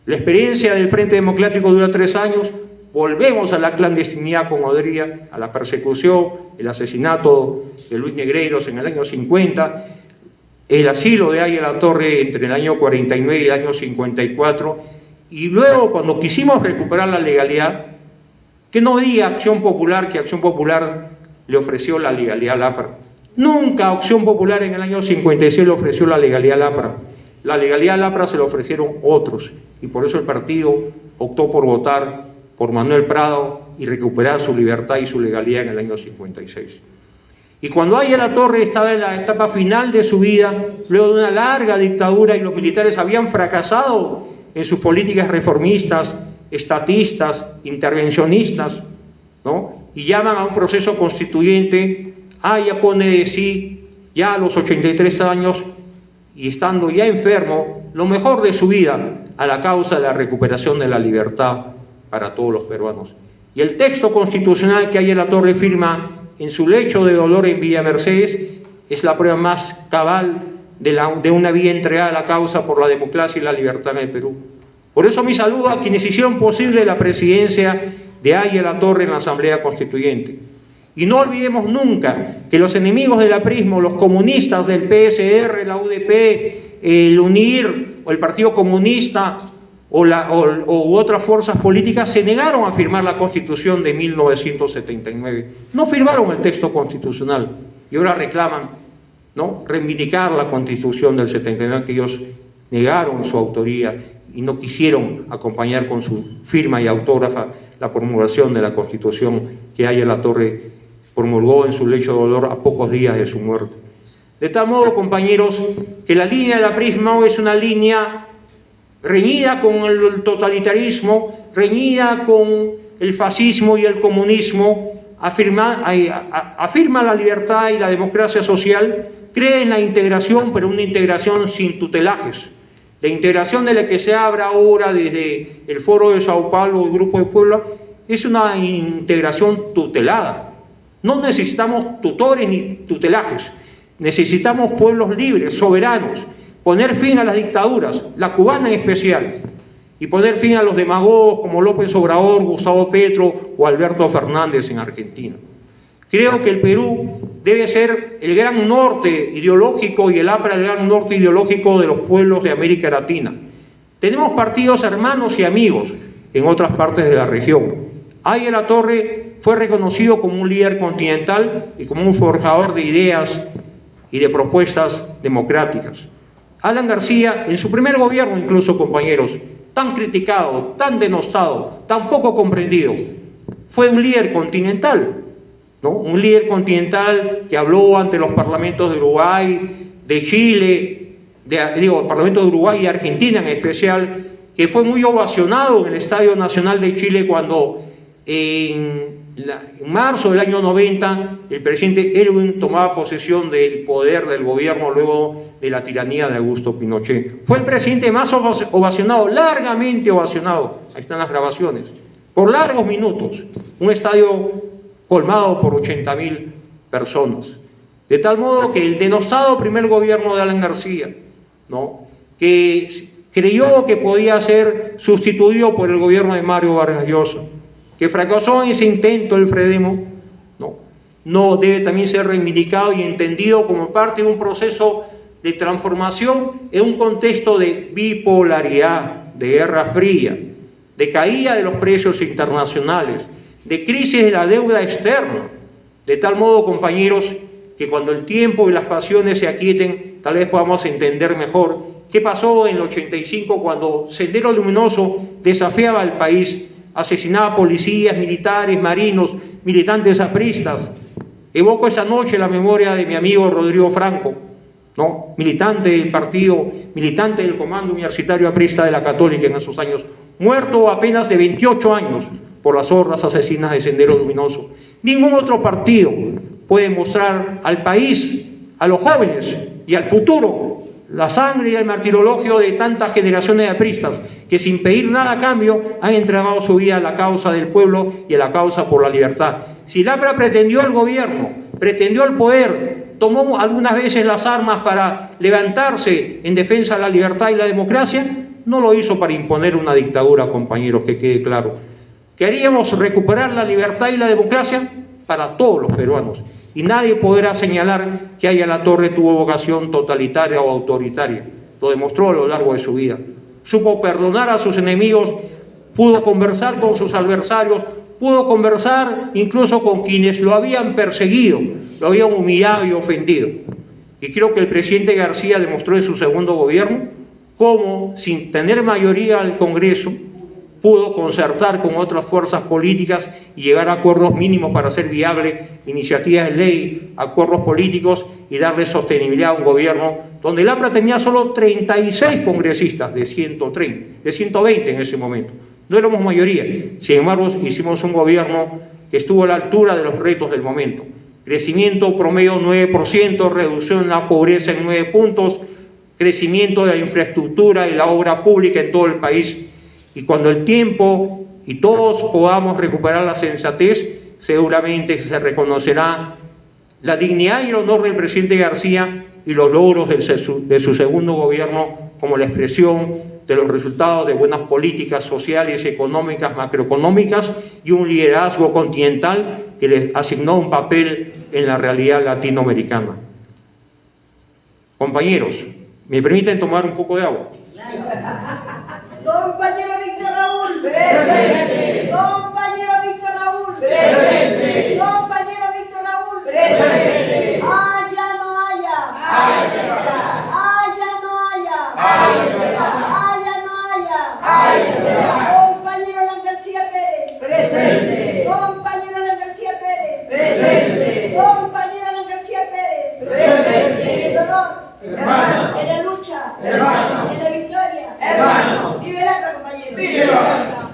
La experiencia del Frente Democrático dura 3 años, volvemos a la clandestinidad con Odría, a la persecución, el asesinato de Luis Negreiros en el año 50, el asilo de Aya La Torre entre el año 49 y el año 54, y luego cuando quisimos recuperar la legalidad, que no diga Acción Popular que Acción Popular le ofreció la legalidad al APRA. Nunca Acción Popular en el año 56 le ofreció la legalidad al APRA. La legalidad al APRA se la ofrecieron otros, y por eso el partido optó por votar por Manuel Prado y recuperar su libertad y su legalidad en el año 56. Y cuando Aya La Torre estaba en la etapa final de su vida, luego de una larga dictadura y los militares habían fracasado en sus políticas reformistas, estatistas, intervencionistas, ¿no? Y llaman a un proceso constituyente, Aya pone de sí, ya a los 83 años, y estando ya enfermo, lo mejor de su vida a la causa de la recuperación de la libertad para todos los peruanos. Y el texto constitucional que Aya La Torre firma en su lecho de dolor en Villa Mercedes es la prueba más cabal de una vida entregada a la causa por la democracia y la libertad en el Perú. Por eso mi saludo a quienes hicieron posible la presidencia de Aya La Torre en la Asamblea Constituyente. Y no olvidemos nunca que los enemigos del aprismo, los comunistas del PSR, la UDP, el UNIR o el Partido Comunista u otras fuerzas políticas se negaron a firmar la Constitución de 1979. No firmaron el texto constitucional y ahora reclaman, ¿no?, reivindicar la Constitución del 79, que ellos negaron su autoría y no quisieron acompañar con su firma y autógrafa la promulgación de la Constitución que Aya La Torre promulgó en su lecho de dolor a pocos días de su muerte. De tal modo, compañeros, que la línea del aprismo es una línea reñida con el totalitarismo, reñida con el fascismo y el comunismo, afirma la libertad y la democracia social, cree en la integración, pero una integración sin tutelajes. La integración de la que se habla ahora desde el Foro de Sao Paulo, el Grupo de Puebla, es una integración tutelada. No necesitamos tutores ni tutelajes, necesitamos pueblos libres, soberanos, poner fin a las dictaduras, la cubana en especial, y poner fin a los demagogos como López Obrador, Gustavo Petro o Alberto Fernández en Argentina. Creo que el Perú debe ser el gran norte ideológico y el APRA el gran norte ideológico de los pueblos de América Latina. Tenemos partidos hermanos y amigos en otras partes de la región. Aya La Torre fue reconocido como un líder continental y como un forjador de ideas y de propuestas democráticas. Alan García, en su primer gobierno incluso, compañeros, tan criticado, tan denostado, tan poco comprendido, fue un líder continental, ¿no? Un líder continental que habló ante los parlamentos de Uruguay, de Chile, el Parlamento de Uruguay y Argentina en especial, que fue muy ovacionado en el Estadio Nacional de Chile cuando en marzo del año 90 el presidente Erwin tomaba posesión del poder del gobierno luego de la tiranía de Augusto Pinochet. Fue el presidente más ovacionado, largamente ovacionado, ahí están las grabaciones, por largos minutos, un estadio colmado por 80.000 personas. De tal modo que el denostado primer gobierno de Alan García, ¿no?, que creyó que podía ser sustituido por el gobierno de Mario Vargas Llosa, que fracasó en ese intento el Fredemo, no debe también ser reivindicado y entendido como parte de un proceso de transformación en un contexto de bipolaridad, de guerra fría, de caída de los precios internacionales, de crisis de la deuda externa. De tal modo, compañeros, que cuando el tiempo y las pasiones se aquieten, tal vez podamos entender mejor qué pasó en el 85 cuando Sendero Luminoso desafiaba al país, asesinaba policías, militares, marinos, militantes apristas. Evoco esa noche la memoria de mi amigo Rodrigo Franco, ¿no? Militante del partido, militante del Comando Universitario Aprista de la Católica en esos años, muerto apenas de 28 años por las hordas asesinas de Sendero Luminoso. Ningún otro partido puede mostrar al país, a los jóvenes y al futuro la sangre y el martirologio de tantas generaciones de apristas que sin pedir nada a cambio han entregado su vida a la causa del pueblo y a la causa por la libertad. Si el APRA pretendió el gobierno, pretendió el poder, tomó algunas veces las armas para levantarse en defensa de la libertad y la democracia, no lo hizo para imponer una dictadura, compañeros, que quede claro. Queríamos recuperar la libertad y la democracia para todos los peruanos. Y nadie podrá señalar que Aya La Torre tuvo vocación totalitaria o autoritaria. Lo demostró a lo largo de su vida. Supo perdonar a sus enemigos, pudo conversar con sus adversarios, pudo conversar incluso con quienes lo habían perseguido, lo habían humillado y ofendido. Y creo que el presidente García demostró en su segundo gobierno cómo, sin tener mayoría al Congreso, pudo concertar con otras fuerzas políticas y llegar a acuerdos mínimos para hacer viable iniciativas de ley, acuerdos políticos y darle sostenibilidad a un gobierno donde el APRA tenía solo 36 congresistas de 120 en ese momento. No éramos mayoría, sin embargo hicimos un gobierno que estuvo a la altura de los retos del momento. Crecimiento promedio 9%, reducción de la pobreza en 9 puntos, crecimiento de la infraestructura y la obra pública en todo el país. Y cuando el tiempo y todos podamos recuperar la sensatez, seguramente se reconocerá la dignidad y el honor del presidente García y los logros de su segundo gobierno como la expresión de los resultados de buenas políticas sociales, económicas, macroeconómicas y un liderazgo continental que les asignó un papel en la realidad latinoamericana. Compañeros, ¿me permiten tomar un poco de agua? Compañero Víctor Raúl. Presente. Compañero Víctor Raúl. Presente. Compañero Víctor Raúl. Presente. Haya no haya. Haya no haya. Haya no haya. Compañero Alan García Pérez. Presente. Compañero Alan García Pérez. Presente. Compañero Alan García Pérez. Presente. En el dolor. Hermano. En la lucha. Hermano. En la victoria. Hermano. Vive el APRA, compañero. Vive el APRA.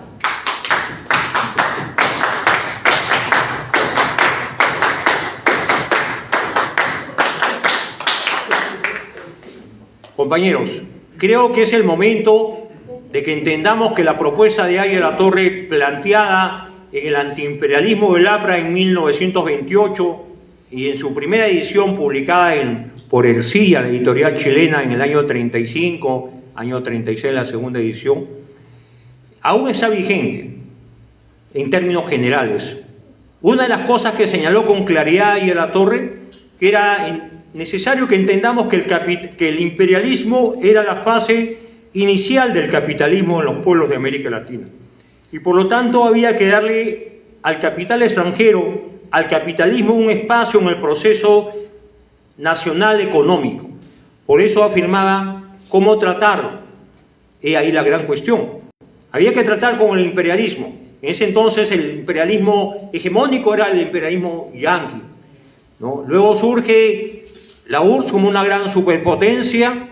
Compañeros, creo que es el momento de que entendamos que la propuesta de Aya La Torre planteada en el antiimperialismo del APRA en 1928 y en su primera edición publicada por Ercilla, la editorial chilena, en el año 35, año 36 la segunda edición, aún está vigente en términos generales. Una de las cosas que señaló con claridad Aya La Torre, que era necesario que entendamos que el imperialismo era la fase inicial del capitalismo en los pueblos de América Latina. Y por lo tanto había que darle al capital extranjero, al capitalismo, un espacio en el proceso nacional económico. Por eso afirmaba cómo tratar, y ahí la gran cuestión. Había que tratar con el imperialismo. En ese entonces el imperialismo hegemónico era el imperialismo yanqui, ¿no? Luego surge la URSS como una gran superpotencia,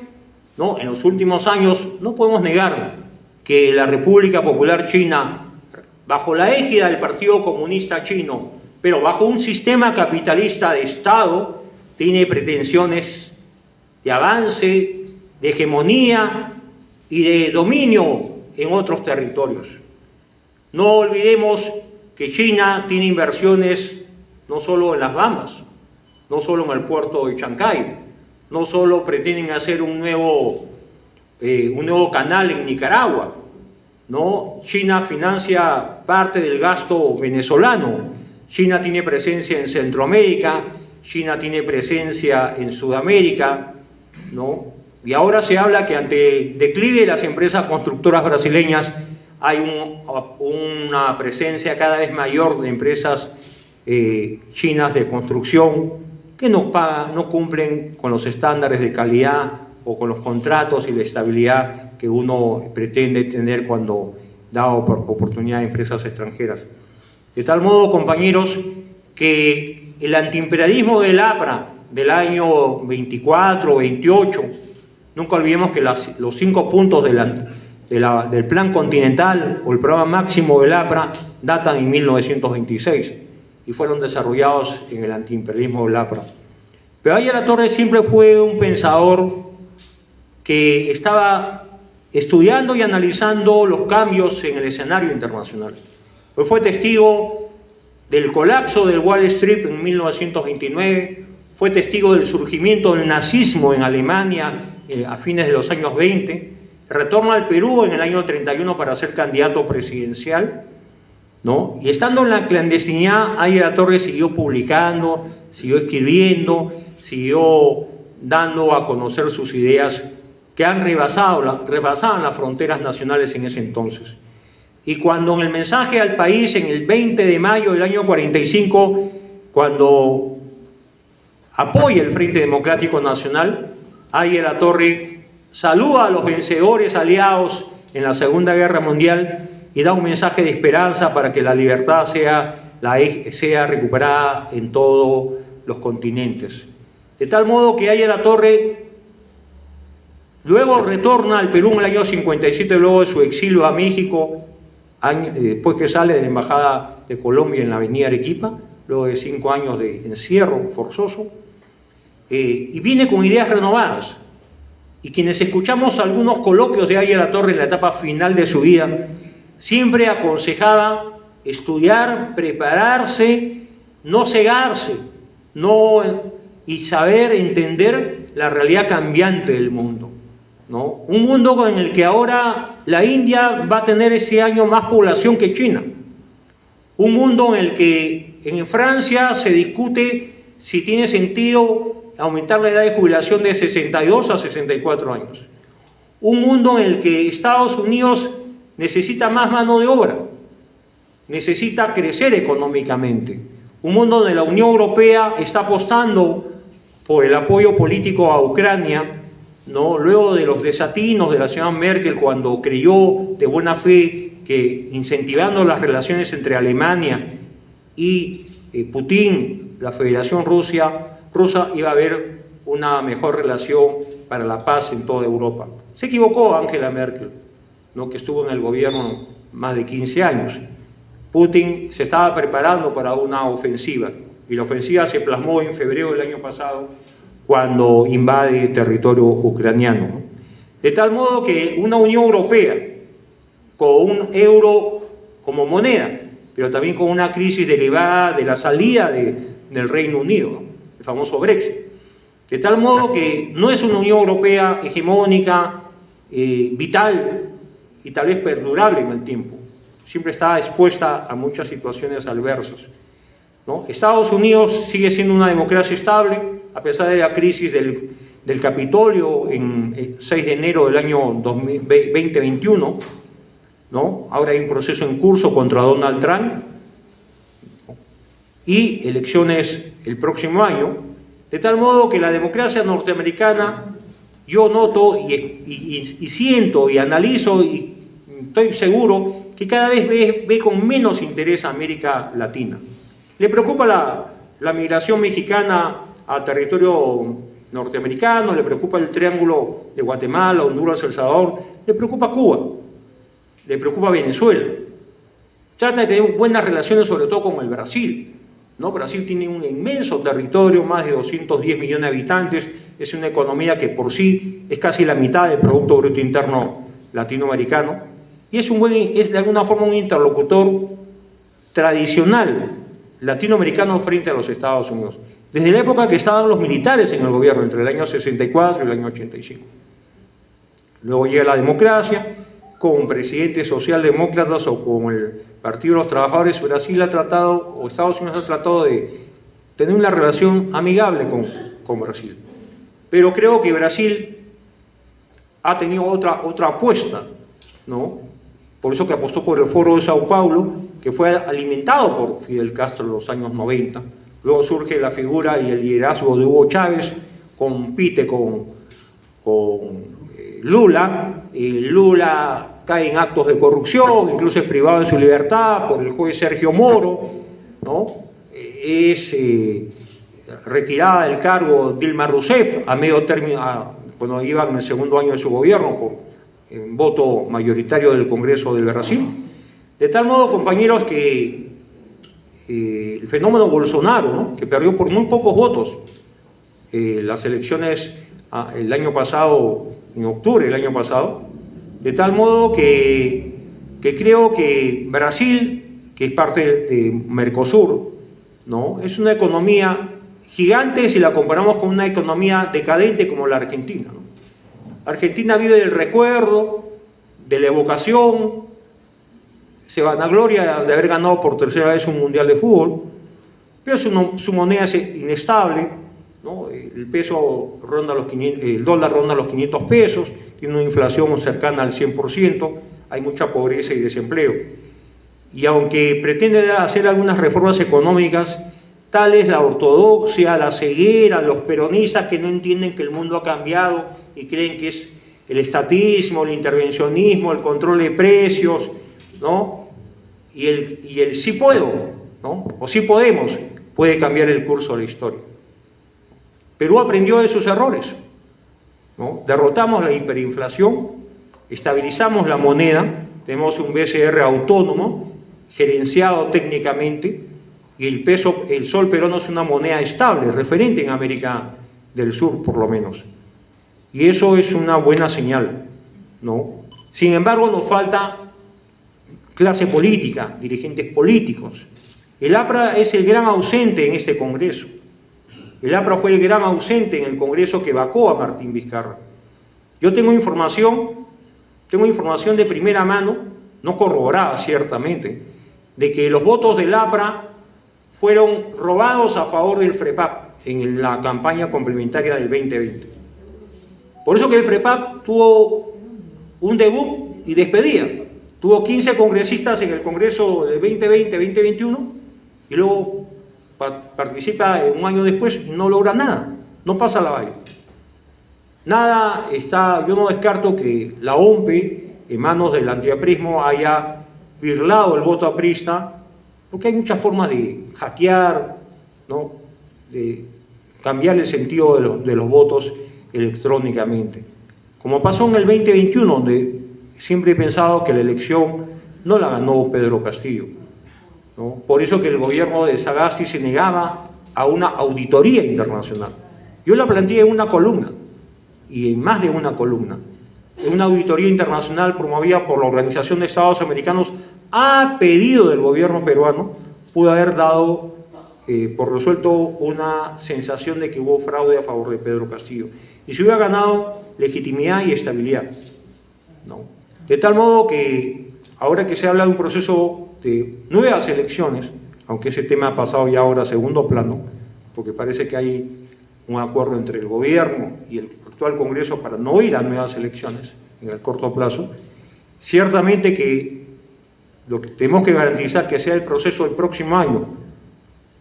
¿no? En los últimos años no podemos negar que la República Popular China, bajo la égida del Partido Comunista Chino, pero bajo un sistema capitalista de Estado, tiene pretensiones de avance, de hegemonía y de dominio en otros territorios. No olvidemos que China tiene inversiones no solo en las Bahamas, no solo en el puerto de Chancay, no solo pretenden hacer un nuevo canal en Nicaragua, ¿no? China financia parte del gasto venezolano, China tiene presencia en Centroamérica, China tiene presencia en Sudamérica, ¿no? Y ahora se habla que ante el declive de las empresas constructoras brasileñas hay una presencia cada vez mayor de empresas chinas de construcción que no cumplen con los estándares de calidad o con los contratos y la estabilidad que uno pretende tener cuando da oportunidad a empresas extranjeras. De tal modo, compañeros, que el antiimperialismo del APRA del año 24, 28. Nunca olvidemos que los 5 puntos del Plan Continental o el Programa Máximo del APRA datan en 1926 y fueron desarrollados en el antiimperialismo del APRA. Pero Aya La Torre siempre fue un pensador que estaba estudiando y analizando los cambios en el escenario internacional. Hoy fue testigo del colapso del Wall Street en 1929, fue testigo del surgimiento del nazismo en Alemania a fines de los años 20, retorna al Perú en el año 31 para ser candidato presidencial, ¿no? Y estando en la clandestinidad, Aya La Torre siguió publicando, siguió escribiendo, siguió dando a conocer sus ideas que rebasaban las fronteras nacionales en ese entonces. Y cuando en el mensaje al país, en el 20 de mayo del año 45, cuando apoya el Frente Democrático Nacional, Aya La Torre saluda a los vencedores aliados en la Segunda Guerra Mundial y da un mensaje de esperanza para que la libertad sea recuperada en todos los continentes. De tal modo que Aya La Torre luego retorna al Perú en el año 57, luego de su exilio a México, después que sale de la Embajada de Colombia en la avenida Arequipa, luego de 5 años de encierro forzoso, y viene con ideas renovadas. Y quienes escuchamos algunos coloquios de Aya La Torre en la etapa final de su vida, siempre aconsejaba estudiar, prepararse, no cegarse, y saber entender la realidad cambiante del mundo, ¿no? Un mundo en el que ahora la India va a tener este año más población que China. Un mundo en el que en Francia se discute si tiene sentido aumentar la edad de jubilación de 62 a 64 años. Un mundo en el que Estados Unidos necesita más mano de obra, necesita crecer económicamente. Un mundo donde la Unión Europea está apostando por el apoyo político a Ucrania, ¿no? Luego de los desatinos de la señora Merkel, cuando creyó de buena fe que incentivando las relaciones entre Alemania y Putin, la Federación Rusa, iba a haber una mejor relación para la paz en toda Europa. Se equivocó Angela Merkel, ¿no? Que estuvo en el gobierno más de 15 años. Putin se estaba preparando para una ofensiva, y la ofensiva se plasmó en febrero del año pasado, cuando invade territorio ucraniano, ¿no? De tal modo que una Unión Europea con un euro como moneda, pero también con una crisis derivada de la salida del Reino Unido, ¿no? El famoso Brexit. De tal modo que no es una Unión Europea hegemónica, vital y tal vez perdurable en el tiempo. Siempre está expuesta a muchas situaciones adversas, ¿no? Estados Unidos sigue siendo una democracia estable, a pesar de la crisis del Capitolio en el 6 de enero del año 2021, ¿no? Ahora hay un proceso en curso contra Donald Trump, ¿no? Y elecciones el próximo año, de tal modo que la democracia norteamericana, yo noto y siento y analizo y estoy seguro que cada vez ve con menos interés a América Latina. Le preocupa la migración mexicana a territorio norteamericano, le preocupa el triángulo de Guatemala, Honduras, El Salvador, le preocupa Cuba, le preocupa Venezuela. Trata de tener buenas relaciones sobre todo con el Brasil, ¿no? Brasil tiene un inmenso territorio, más de 210 millones de habitantes, es una economía que por sí es casi la mitad del Producto Bruto Interno latinoamericano, y es de alguna forma un interlocutor tradicional latinoamericano frente a los Estados Unidos, desde la época que estaban los militares en el gobierno, entre el año 64 y el año 85. Luego llega la democracia, con presidentes socialdemócratas o con el Partido de los Trabajadores. Brasil ha tratado, o Estados Unidos ha tratado de tener una relación amigable con Brasil. Pero creo que Brasil ha tenido otra apuesta, ¿no? Por eso que apostó por el Foro de Sao Paulo, que fue alimentado por Fidel Castro en los años 90. Luego surge la figura y el liderazgo de Hugo Chávez, compite con Lula, y Lula cae en actos de corrupción, incluso es privado de su libertad por el juez Sergio Moro, ¿no? retirada del cargo Dilma Rousseff a medio término, cuando iba en el segundo año de su gobierno, por voto mayoritario del Congreso del Brasil. De tal modo, compañeros, que el fenómeno Bolsonaro, ¿no?, que perdió por muy pocos votos las elecciones el año pasado, en octubre del año pasado, de tal modo que creo que Brasil, que es parte de Mercosur, ¿no?, es una economía gigante si la comparamos con una economía decadente como la Argentina, ¿no? Argentina vive del recuerdo, de la evocación, se vanagloria de haber ganado por tercera vez un mundial de fútbol, pero su moneda es inestable, ¿no? El peso ronda el dólar ronda los 500 pesos, tiene una inflación cercana al 100%, hay mucha pobreza y desempleo. Y aunque pretende hacer algunas reformas económicas, tal es la ortodoxia, la ceguera, los peronistas que no entienden que el mundo ha cambiado y creen que es el estatismo, el intervencionismo, el control de precios, ¿no?, y el sí puedo, ¿no?, o sí podemos, puede cambiar el curso de la historia. Perú aprendió de sus errores, ¿no? Derrotamos la hiperinflación, estabilizamos la moneda, tenemos un BCR autónomo, gerenciado técnicamente, y el sol peruano es una moneda estable, referente en América del Sur, por lo menos. Y eso es una buena señal, ¿no? Sin embargo, nos falta clase política, dirigentes políticos. El APRA es el gran ausente en este Congreso. El APRA fue el gran ausente en el Congreso que vacó a Martín Vizcarra. Yo tengo información de primera mano, no corroborada ciertamente, de que los votos del APRA fueron robados a favor del FREPAP en la campaña complementaria del 2020. Por eso que el FREPAP tuvo un debut y despedida. Tuvo 15 congresistas en el Congreso del 2020-2021 y luego participa un año después y no logra nada, no pasa la valla. Nada está, yo no descarto que la OMPE, en manos del antiaprismo, haya birlado el voto aprista, porque hay muchas formas de hackear, ¿no?, de cambiar el sentido de los votos electrónicamente. Como pasó en el 2021, donde siempre he pensado que la elección no la ganó Pedro Castillo, ¿no? Por eso que el gobierno de Sagasti se negaba a una auditoría internacional. Yo la planteé en una columna, y en más de una columna, en una auditoría internacional promovida por la Organización de Estados Americanos a pedido del gobierno peruano, pudo haber dado por resuelto una sensación de que hubo fraude a favor de Pedro Castillo. Y se hubiera ganado legitimidad y estabilidad, ¿no? De tal modo que ahora que se habla de un proceso de nuevas elecciones, aunque ese tema ha pasado ya ahora a segundo plano, porque parece que hay un acuerdo entre el gobierno y el actual Congreso para no ir a nuevas elecciones en el corto plazo, ciertamente que lo que tenemos que garantizar que sea el proceso del próximo año,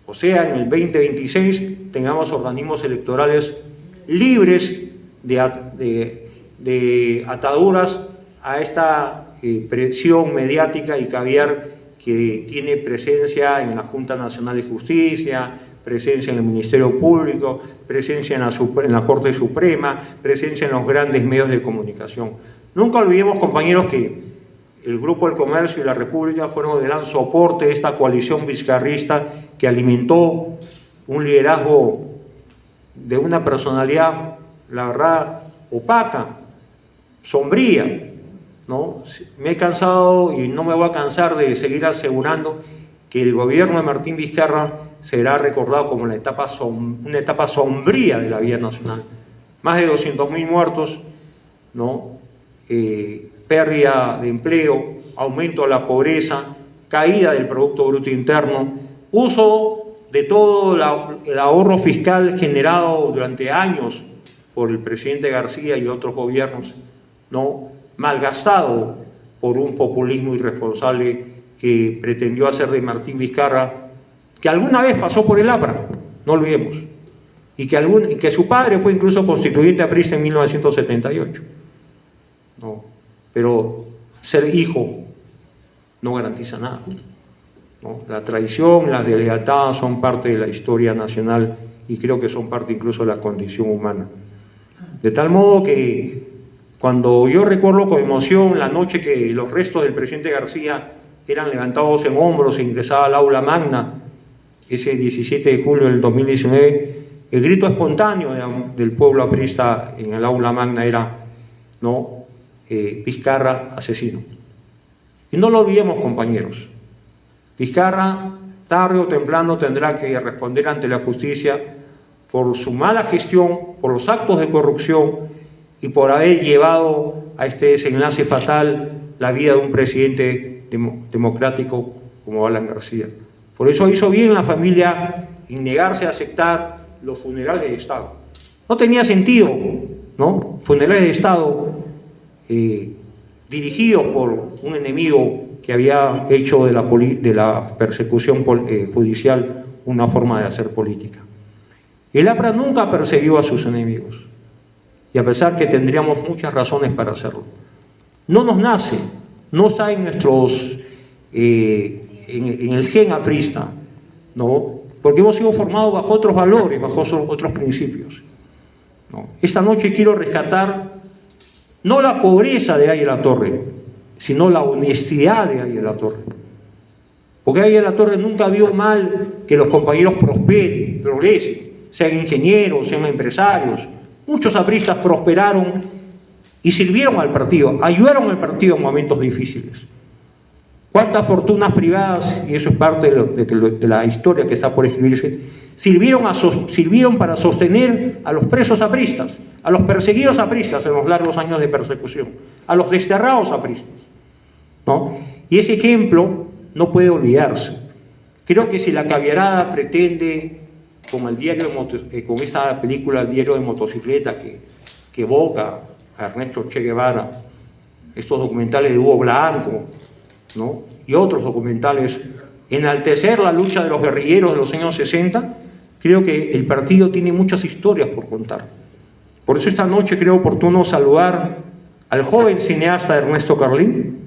o sea, en el 2026, tengamos organismos electorales libres de ataduras a esta presión mediática y caviar que tiene presencia en la Junta Nacional de Justicia, presencia en el Ministerio Público, presencia en la Corte Suprema, presencia en los grandes medios de comunicación. Nunca olvidemos, compañeros, que el Grupo del Comercio y la República fueron el gran soporte de esta coalición vizcarrista que alimentó un liderazgo de una personalidad, la verdad, opaca, sombría, ¿no? Me he cansado y no me voy a cansar de seguir asegurando que el gobierno de Martín Vizcarra será recordado como una etapa sombría de la vida nacional. Más de 200.000 muertos, ¿no? Pérdida de empleo, aumento de la pobreza, caída del Producto Bruto Interno, uso de todo el ahorro fiscal generado durante años por el presidente García y otros gobiernos, ¿no? Malgastado por un populismo irresponsable que pretendió hacer de Martín Vizcarra, que alguna vez pasó por el APRA, no olvidemos, y que su padre fue incluso constituyente aprista en 1978. ¿No? Pero ser hijo no garantiza nada, ¿no? La traición, la deslealtad son parte de la historia nacional y creo que son parte incluso de la condición humana. De tal modo que cuando yo recuerdo con emoción la noche que los restos del presidente García eran levantados en hombros e ingresaba al aula magna, ese 17 de julio del 2019, el grito espontáneo del pueblo aprista en el aula magna era, ¿no?, Vizcarra asesino. Y no lo olvidemos, compañeros. Vizcarra, tarde o temprano, tendrá que responder ante la justicia por su mala gestión, por los actos de corrupción y por haber llevado a este desenlace fatal la vida de un presidente democrático como Alan García. Por eso hizo bien la familia en negarse a aceptar los funerales de Estado. No tenía sentido, ¿no? Funerales de Estado dirigidos por un enemigo que había hecho de la persecución judicial una forma de hacer política. El APRA nunca persiguió a sus enemigos, y a pesar que tendríamos muchas razones para hacerlo. No nos nace, no está en nuestros, en el gen aprista, ¿no? Porque hemos sido formados bajo otros valores, bajo otros principios, ¿no? Esta noche quiero rescatar no la pobreza de Aya La Torre, sino la honestidad de Aya La Torre. Porque Aya La Torre nunca vio mal que los compañeros prosperen, progresen, sean ingenieros, sean empresarios. Muchos apristas prosperaron y sirvieron al partido, ayudaron al partido en momentos difíciles. ¿Cuántas fortunas privadas, y eso es parte de la historia que está por escribirse, sirvieron para sostener a los presos apristas, a los perseguidos apristas en los largos años de persecución, a los desterrados apristas, ¿no? Y ese ejemplo no puede olvidarse. Creo que si la caviarada pretende, con esa película El diario de motocicleta que evoca a Ernesto Che Guevara, estos documentales de Hugo Blanco, ¿no?, y otros documentales, enaltecer la lucha de los guerrilleros de los años 60, creo que el partido tiene muchas historias por contar. Por eso esta noche creo oportuno saludar al joven cineasta Ernesto Carlín,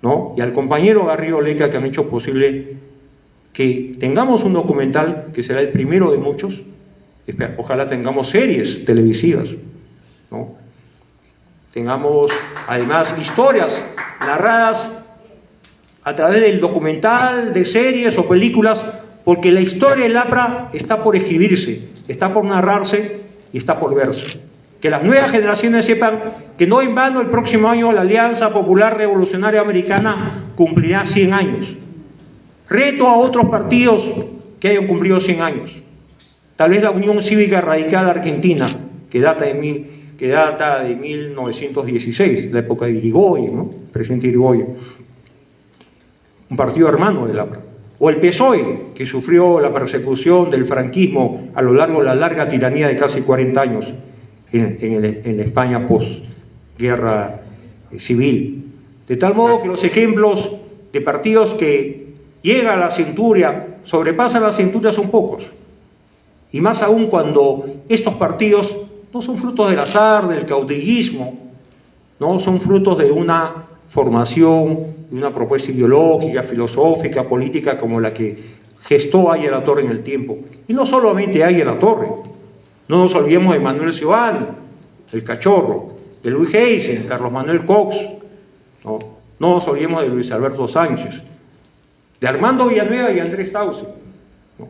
¿no?, y al compañero Garrido Leca, que han hecho posible que tengamos un documental que será el primero de muchos. Ojalá tengamos series televisivas, ¿no? Tengamos además historias narradas a través del documental, de series o películas, porque la historia del APRA está por escribirse, está por narrarse y está por verse. Que las nuevas generaciones sepan que no en vano el próximo año la Alianza Popular Revolucionaria Americana cumplirá 100 años. Reto a otros partidos que hayan cumplido 100 años. Tal vez la Unión Cívica Radical Argentina, que data de 1916, la época de Irigoyen, ¿no?, presidente Irigoyen, un partido hermano del APRA. O el PSOE, que sufrió la persecución del franquismo a lo largo de la larga tiranía de casi 40 años en la España posguerra civil. De tal modo que los ejemplos de partidos que llegan a la centuria, sobrepasan la centuria, son pocos. Y más aún cuando estos partidos no son frutos del azar, del caudillismo, no son frutos de una formación, de una propuesta ideológica, filosófica, política como la que gestó Aya La Torre en el tiempo. Y no solamente Aya La Torre, no nos olvidemos de Manuel Ciobán, el Cachorro, de Luis Heisen, Carlos Manuel Cox, no nos olvidemos de Luis Alberto Sánchez, de Armando Villanueva y Andrés Tauce, ¿no?,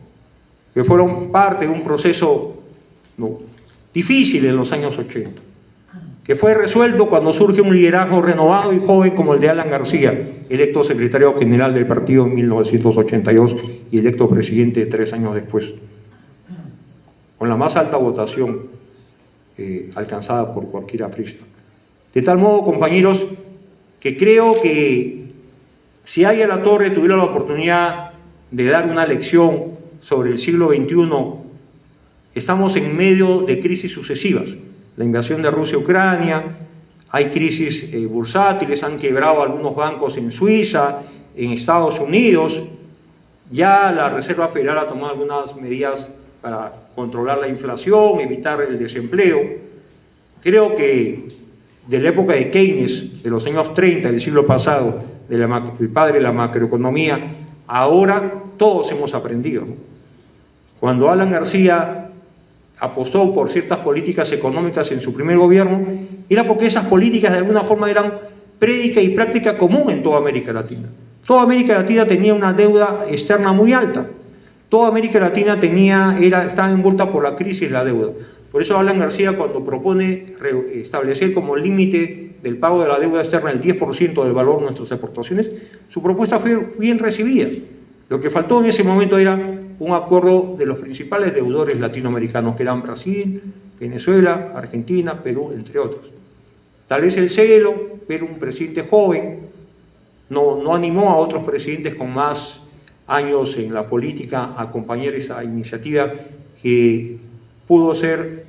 que fueron parte de un proceso, ¿no?, difícil en los años 80, que fue resuelto cuando surge un liderazgo renovado y joven como el de Alan García, electo secretario general del partido en 1982 y electo presidente 3 años después, con la más alta votación alcanzada por cualquier aprista. De tal modo, compañeros, que creo que si Aya La Torre tuviera la oportunidad de dar una lección sobre el siglo XXI, estamos en medio de crisis sucesivas. La invasión de Rusia a Ucrania, hay crisis bursátiles, han quebrado algunos bancos en Suiza, en Estados Unidos. Ya la Reserva Federal ha tomado algunas medidas para controlar la inflación, evitar el desempleo. Creo que de la época de Keynes, de los años 30 del siglo pasado, el padre de la macroeconomía, ahora todos hemos aprendido. Cuando Alan García apostó por ciertas políticas económicas en su primer gobierno, era porque esas políticas de alguna forma eran prédica y práctica común en toda América Latina. Toda América Latina tenía una deuda externa muy alta. Toda América Latina estaba envuelta por la crisis de la deuda. Por eso Alan García, cuando propone establecer como límite del pago de la deuda externa el 10% del valor de nuestras exportaciones, su propuesta fue bien recibida. Lo que faltó en ese momento era un acuerdo de los principales deudores latinoamericanos, que eran Brasil, Venezuela, Argentina, Perú, entre otros. Tal vez el celo, pero un presidente joven, no animó a otros presidentes con más años en la política a acompañar esa iniciativa que pudo ser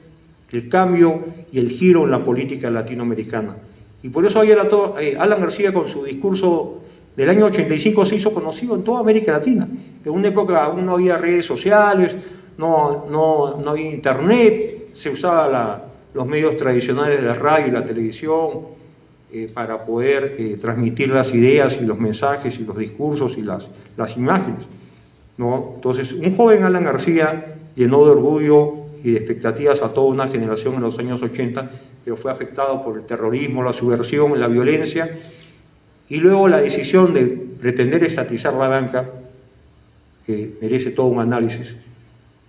el cambio y el giro en la política latinoamericana. Y por eso Alan García, con su discurso del año 85, se hizo conocido en toda América Latina. En una época aún no había redes sociales, no había internet, se usaba los medios tradicionales de la radio y la televisión para poder transmitir las ideas y los mensajes y los discursos y las imágenes, ¿no? Entonces, un joven Alan García llenó de orgullo y de expectativas a toda una generación en los años 80, pero fue afectado por el terrorismo, la subversión, la violencia, y luego la decisión de pretender estatizar la banca, que merece todo un análisis,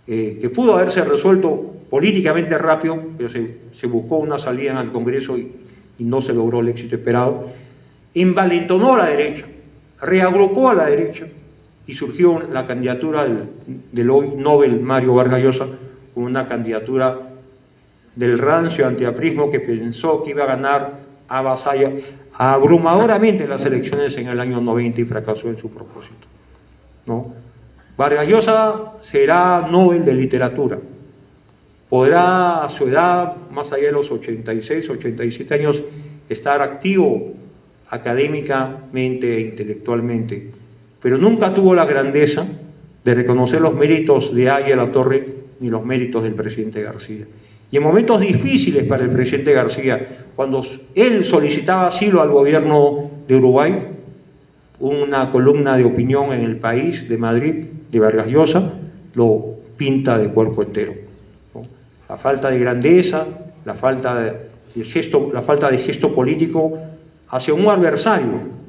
que pudo haberse resuelto políticamente rápido, pero se buscó una salida en el Congreso y no se logró el éxito esperado, envalentonó a la derecha, reagrupó a la derecha, y surgió la candidatura del hoy Nobel Mario Vargas Llosa, con una candidatura del rancio antiaprismo que pensó que iba a ganar abrumadoramente las elecciones en el año 90 y fracasó en su propósito, ¿no? Vargas Llosa será Nobel de Literatura. Podrá a su edad, más allá de los 86, 87 años, estar activo académicamente e intelectualmente, pero nunca tuvo la grandeza de reconocer los méritos de Aya La Torre ni los méritos del presidente García. Y en momentos difíciles para el presidente García, cuando él solicitaba asilo al gobierno de Uruguay, una columna de opinión en El País de Madrid, de Vargas Llosa, lo pinta de cuerpo entero, ¿no? La falta de grandeza, la falta de gesto político hacia un adversario,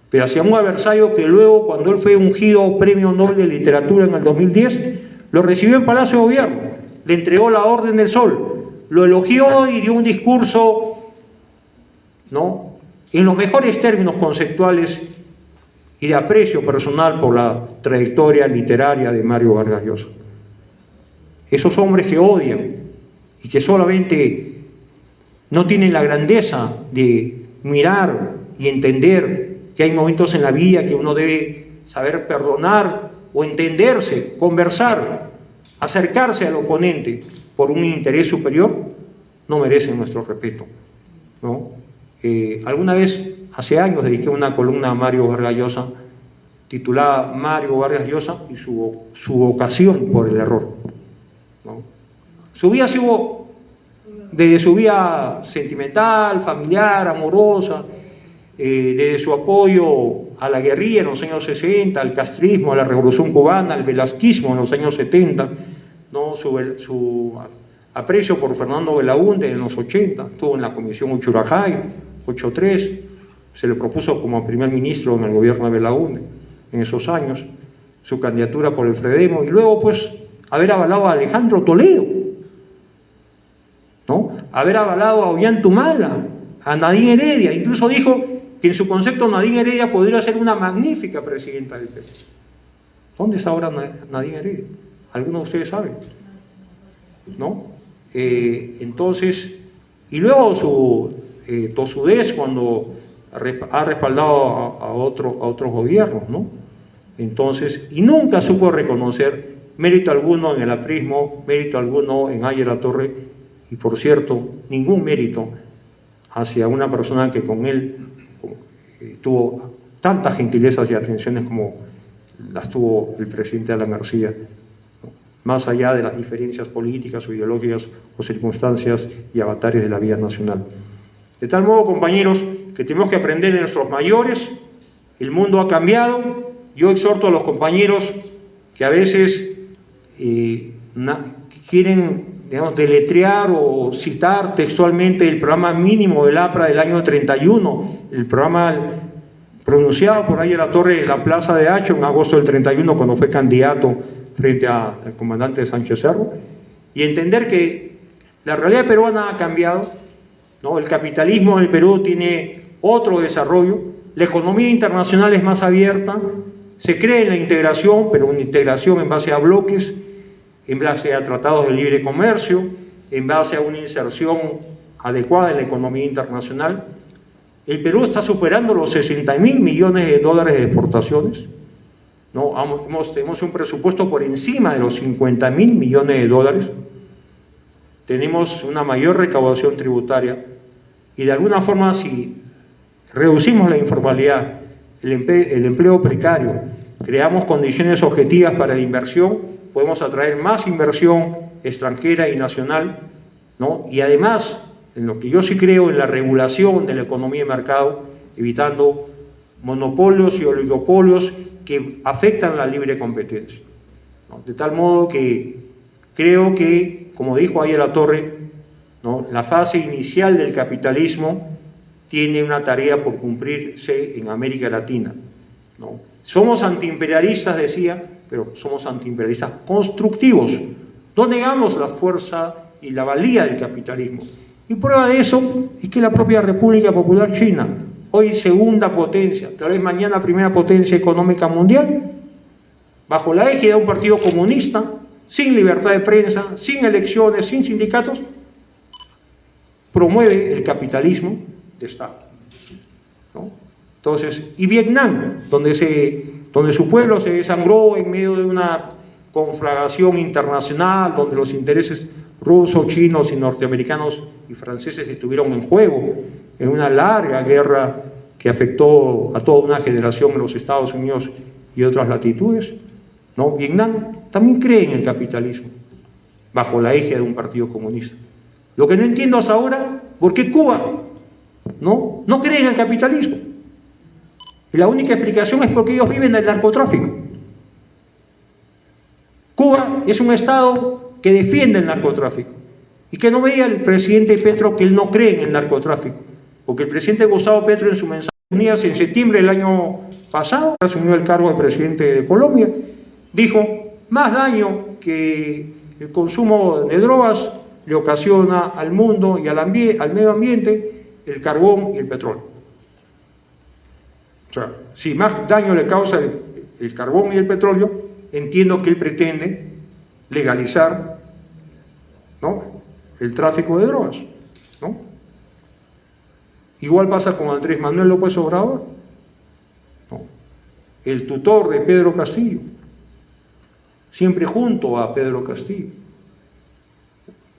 pero hacia un adversario que luego, cuando él fue ungido Premio Nobel de Literatura en el 2010, lo recibió en Palacio de Gobierno, le entregó la Orden del Sol, lo elogió y dio un discurso, ¿no?, en los mejores términos conceptuales y de aprecio personal por la trayectoria literaria de Mario Vargas Llosa. Esos hombres que odian y que solamente no tienen la grandeza de mirar y entender que hay momentos en la vida que uno debe saber perdonar o entenderse, conversar, acercarse al oponente por un interés superior, no merecen nuestro respeto, ¿no? Alguna vez, hace años, dediqué una columna a Mario Vargas Llosa titulada Mario Vargas Llosa y su vocación por el error, ¿no? Su vida desde su vida sentimental, familiar, amorosa, desde su apoyo a la guerrilla en los años 60, al castrismo, a la Revolución Cubana, al velasquismo en los años 70, ¿no?, su aprecio por Fernando Belaúnde en los 80, estuvo en la Comisión Uchurajay, 8-3, se le propuso como primer ministro en el gobierno de Belaúnde en esos años, su candidatura por el Fredemo, y luego pues haber avalado a Alejandro Toledo, ¿no?, haber avalado a Ollantumala, a Nadine Heredia. Incluso dijo que en su concepto Nadine Heredia podría ser una magnífica presidenta del Perú. ¿Dónde está ahora Nadine Heredia? ¿Alguno de ustedes sabe? ¿No? Entonces, y luego su tosudez cuando ha respaldado a otros gobiernos, ¿no? Entonces, y nunca supo reconocer mérito alguno en el aprismo, mérito alguno en Aya La Torre, y por cierto, ningún mérito hacia una persona que con él tuvo tantas gentilezas y atenciones como las tuvo el presidente Alan García, ¿no?, más allá de las diferencias políticas o ideológicas o circunstancias y avatares de la vida nacional. De tal modo, compañeros, que tenemos que aprender de nuestros mayores. El mundo ha cambiado. Yo exhorto a los compañeros que a veces quieren digamos, deletrear o citar textualmente el programa mínimo del APRA del año 31, el programa pronunciado por Aya La Torre en la Plaza de Hacho en agosto del 31, cuando fue candidato frente al comandante Sánchez Cerro, y entender que la realidad peruana ha cambiado, ¿no? El capitalismo en el Perú tiene otro desarrollo, la economía internacional es más abierta, se cree en la integración, pero una integración en base a bloques, en base a tratados de libre comercio, en base a una inserción adecuada en la economía internacional. El Perú está superando los 60.000 millones de dólares de exportaciones, ¿no? Tenemos un presupuesto por encima de los 50.000 millones de dólares, tenemos una mayor recaudación tributaria y de alguna forma si reducimos la informalidad, el empleo precario, creamos condiciones objetivas para la inversión, podemos atraer más inversión extranjera y nacional, ¿no? Y además, en lo que yo sí creo, en la regulación de la economía de mercado, evitando monopolios y oligopolios que afectan la libre competencia, ¿no? De tal modo que creo que, como dijo ayer La Torre, ¿no? La fase inicial del capitalismo tiene una tarea por cumplirse en América Latina, ¿no? Somos antiimperialistas, decía, pero somos antiimperialistas constructivos. No negamos la fuerza y la valía del capitalismo. Y prueba de eso es que la propia República Popular China, hoy segunda potencia, tal vez mañana primera potencia económica mundial, bajo la égida de un partido comunista, sin libertad de prensa, sin elecciones, sin sindicatos, promueve el capitalismo de Estado, ¿no? Entonces, y Vietnam, donde su pueblo se desangró en medio de una conflagración internacional, donde los intereses rusos, chinos y norteamericanos y franceses estuvieron en juego en una larga guerra que afectó a toda una generación en los Estados Unidos y otras latitudes, ¿no? Vietnam también cree en el capitalismo, bajo la égida de un partido comunista. Lo que no entiendo hasta ahora, ¿por qué Cuba no cree en el capitalismo? Y la única explicación es porque ellos viven del narcotráfico. Cuba es un Estado que defiende el narcotráfico y que no veía el presidente Petro que él no cree en el narcotráfico, porque el presidente Gustavo Petro en su mensaje en septiembre del año pasado, asumió el cargo de presidente de Colombia, dijo: más daño que el consumo de drogas le ocasiona al mundo y al medio ambiente el carbón y el petróleo. O sea, si más daño le causa el carbón y el petróleo, entiendo que él pretende legalizar, ¿no?, el tráfico de drogas, ¿no? Igual pasa con Andrés Manuel López Obrador, ¿no?, el tutor de Pedro Castillo, siempre junto a Pedro Castillo.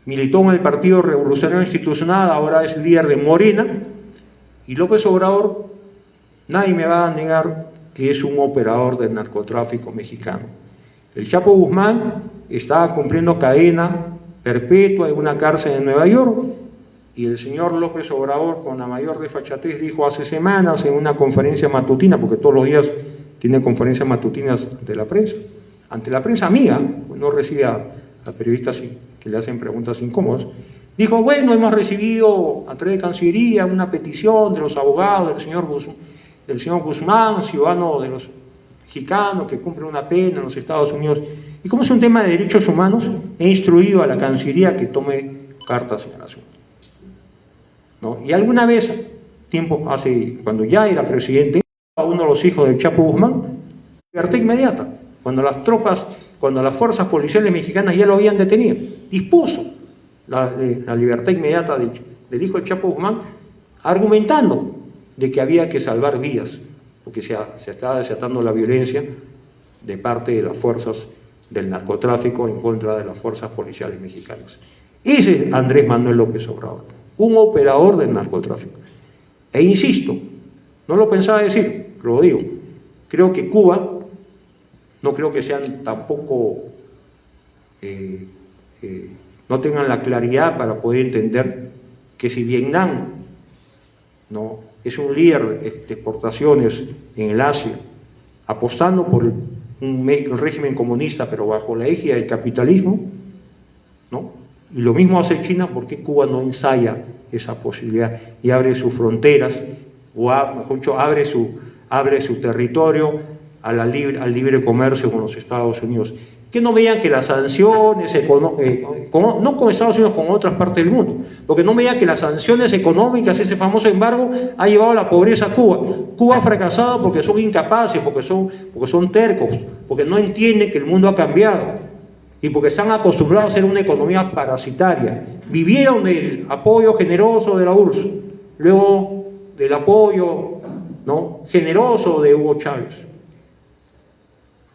Militó en el Partido Revolucionario Institucional, ahora es líder de Morena, y López Obrador, nadie me va a negar que es un operador del narcotráfico mexicano. El Chapo Guzmán estaba cumpliendo cadena perpetua en una cárcel en Nueva York, y el señor López Obrador, con la mayor desfachatez, dijo hace semanas en una conferencia matutina, porque todos los días tiene conferencias matutinas de la prensa, ante la prensa amiga, no recibe a periodistas que le hacen preguntas incómodas, dijo: bueno, hemos recibido a través de Cancillería una petición de los abogados del señor Guzmán, ciudadano de los mexicanos que cumple una pena en los Estados Unidos, y como es un tema de derechos humanos, he instruido a la Cancillería que tome cartas en el asunto, ¿no? Y alguna vez, cuando ya era presidente, a uno de los hijos del Chapo Guzmán, libertad inmediata, cuando las fuerzas policiales mexicanas ya lo habían detenido, dispuso la libertad inmediata del hijo del Chapo Guzmán, argumentando de que había que salvar vidas, porque se estaba desatando la violencia de parte de las fuerzas del narcotráfico en contra de las fuerzas policiales mexicanas. Ese es Andrés Manuel López Obrador, un operador del narcotráfico. E insisto, no lo pensaba decir, lo digo, creo que Cuba, no creo que sean tampoco, no tengan la claridad para poder entender que si Vietnam, ¿no?, es un líder de exportaciones en el Asia, apostando por un régimen comunista, pero bajo la égida del capitalismo, ¿no?, Y lo mismo hace China, ¿por qué Cuba no ensaya esa posibilidad y abre sus fronteras, o mejor dicho, abre su territorio al libre comercio con los Estados Unidos? Que no vean que las sanciones, no con Estados Unidos, con otras partes del mundo, porque no vean que las sanciones económicas, ese famoso embargo, ha llevado a la pobreza a Cuba. Cuba ha fracasado porque son incapaces, porque son tercos, porque no entienden que el mundo ha cambiado y porque están acostumbrados a ser una economía parasitaria. Vivieron del apoyo generoso de la URSS, luego del apoyo, ¿no?, generoso de Hugo Chávez.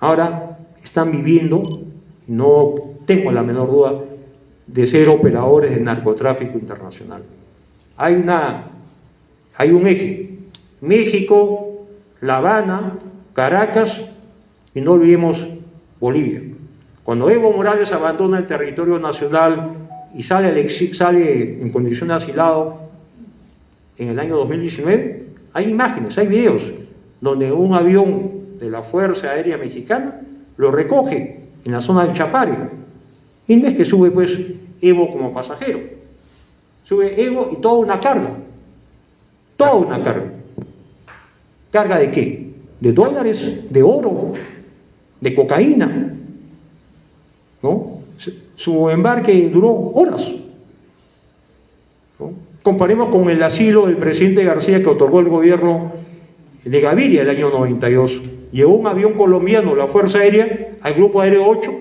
Ahora están viviendo, no tengo la menor duda, de ser operadores de narcotráfico internacional. Hay un eje: México, La Habana, Caracas, y no olvidemos Bolivia. Cuando Evo Morales abandona el territorio nacional y sale en condición de asilado en el año 2019, hay imágenes, hay videos donde un avión de la Fuerza Aérea Mexicana lo recoge en la zona del Chapare. Y no es que sube pues Evo como pasajero, sube Evo y toda una carga. ¿Carga de qué? De dólares, de oro, de cocaína, ¿no? Su embarque duró horas, ¿no? Comparemos con el asilo del presidente García que otorgó el gobierno de Gaviria el año 92. Llegó un avión colombiano, la Fuerza Aérea, al Grupo Aéreo 8,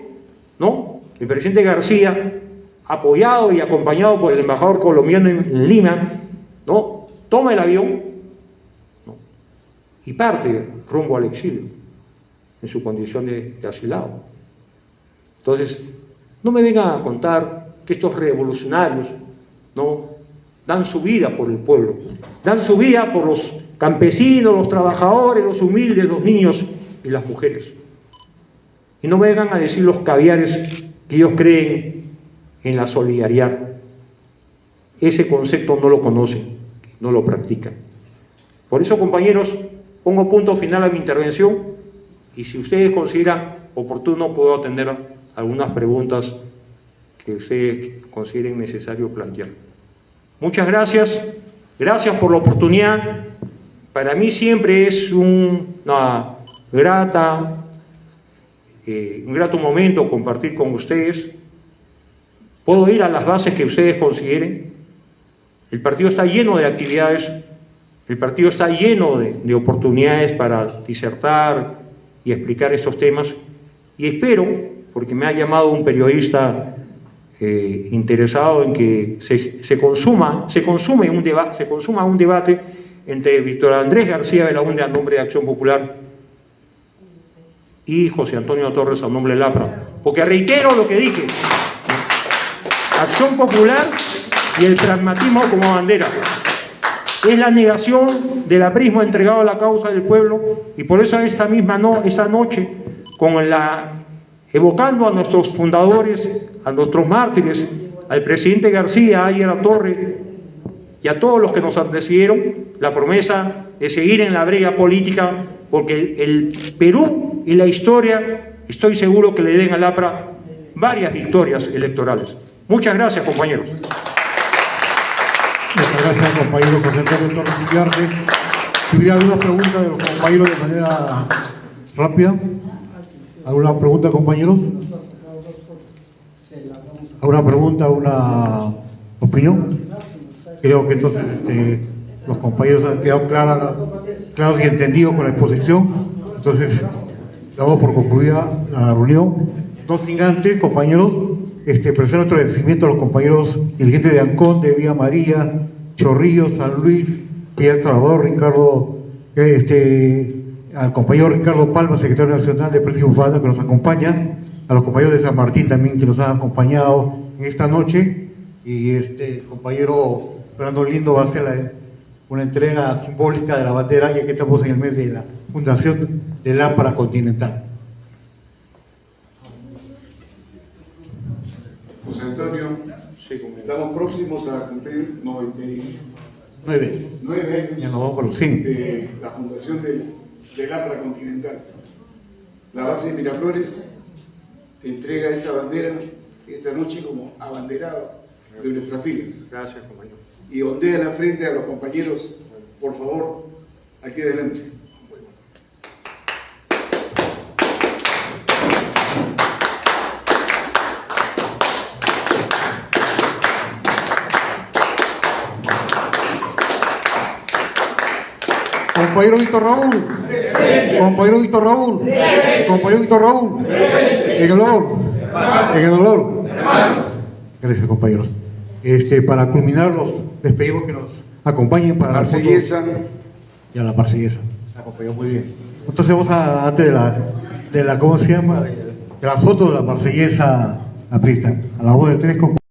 ¿no? El presidente García, apoyado y acompañado por el embajador colombiano en Lima, ¿no?, toma el avión, ¿no?, y parte rumbo al exilio, en su condición de asilado. Entonces, no me vengan a contar que estos revolucionarios, ¿no?, dan su vida por el pueblo, dan su vida por los campesinos, los trabajadores, los humildes, los niños y las mujeres. Y no me vengan a decir los caviares que ellos creen en la solidaridad. Ese concepto no lo conocen, no lo practican. Por eso, compañeros, pongo punto final a mi intervención, y si ustedes consideran oportuno, puedo atender algunas preguntas que ustedes consideren necesario plantear. Muchas gracias, gracias por la oportunidad. Para mí siempre es un grato momento compartir con ustedes. Puedo ir a las bases que ustedes consideren. El partido está lleno de actividades, el partido está lleno de oportunidades para disertar y explicar estos temas, y espero, porque me ha llamado un periodista interesado en que se consuma un debate entre Víctor Andrés García Belaúnde a nombre de Acción Popular y José Antonio Torres a nombre de LAPRA, porque reitero lo que dije: Acción Popular y el pragmatismo como bandera. Es la negación del aprismo entregado a la causa del pueblo, y por eso esta noche, evocando a nuestros fundadores, a nuestros mártires, al presidente García, a la Torre y a todos los que nos antecedieron, la promesa de seguir en la brega política, porque el Perú y la historia, estoy seguro que le den al APRA varias victorias electorales. Muchas gracias, compañeros. Muchas gracias, compañero José Antonio Torres Iriarte. Si hubiera alguna pregunta de los compañeros de manera rápida. ¿Alguna pregunta, compañeros? ¿Alguna pregunta, una opinión? Creo que entonces los compañeros han quedado claros y entendidos con la exposición. Entonces, damos por concluida la reunión. No sin antes, compañeros, presento nuestro agradecimiento a los compañeros dirigentes de Ancón, de Villa María, Chorrillos, San Luis, Villa El Salvador, al compañero Ricardo Palma, secretario nacional de Prensa y Bufanda, que nos acompaña, a los compañeros de San Martín también, que nos han acompañado en esta noche, y el compañero Fernando Lindo va a hacer una entrega simbólica de la bandera, ya que estamos en el mes de la fundación del APRA continental. José Antonio, estamos próximos a cumplir 9 años ya nos vamos por los 5 de la fundación del APRA continental. La base de Miraflores te entrega esta bandera esta noche como abanderado de nuestras filas. Gracias, compañero. Y ondea la frente a los compañeros, por favor, aquí adelante. Compañero Víctor Raúl. Compañero Víctor Raúl. Compañero Víctor Raúl. En el honor. En el honor. Gracias, compañeros. Para culminar, les pedimos que nos acompañen para la foto. Marsellesa. Y a la Marsellesa. La acompañó muy bien. Entonces vamos a, antes de la ¿cómo se llama? De la foto de la Marsellesa aprista. A la voz de tres compañeros.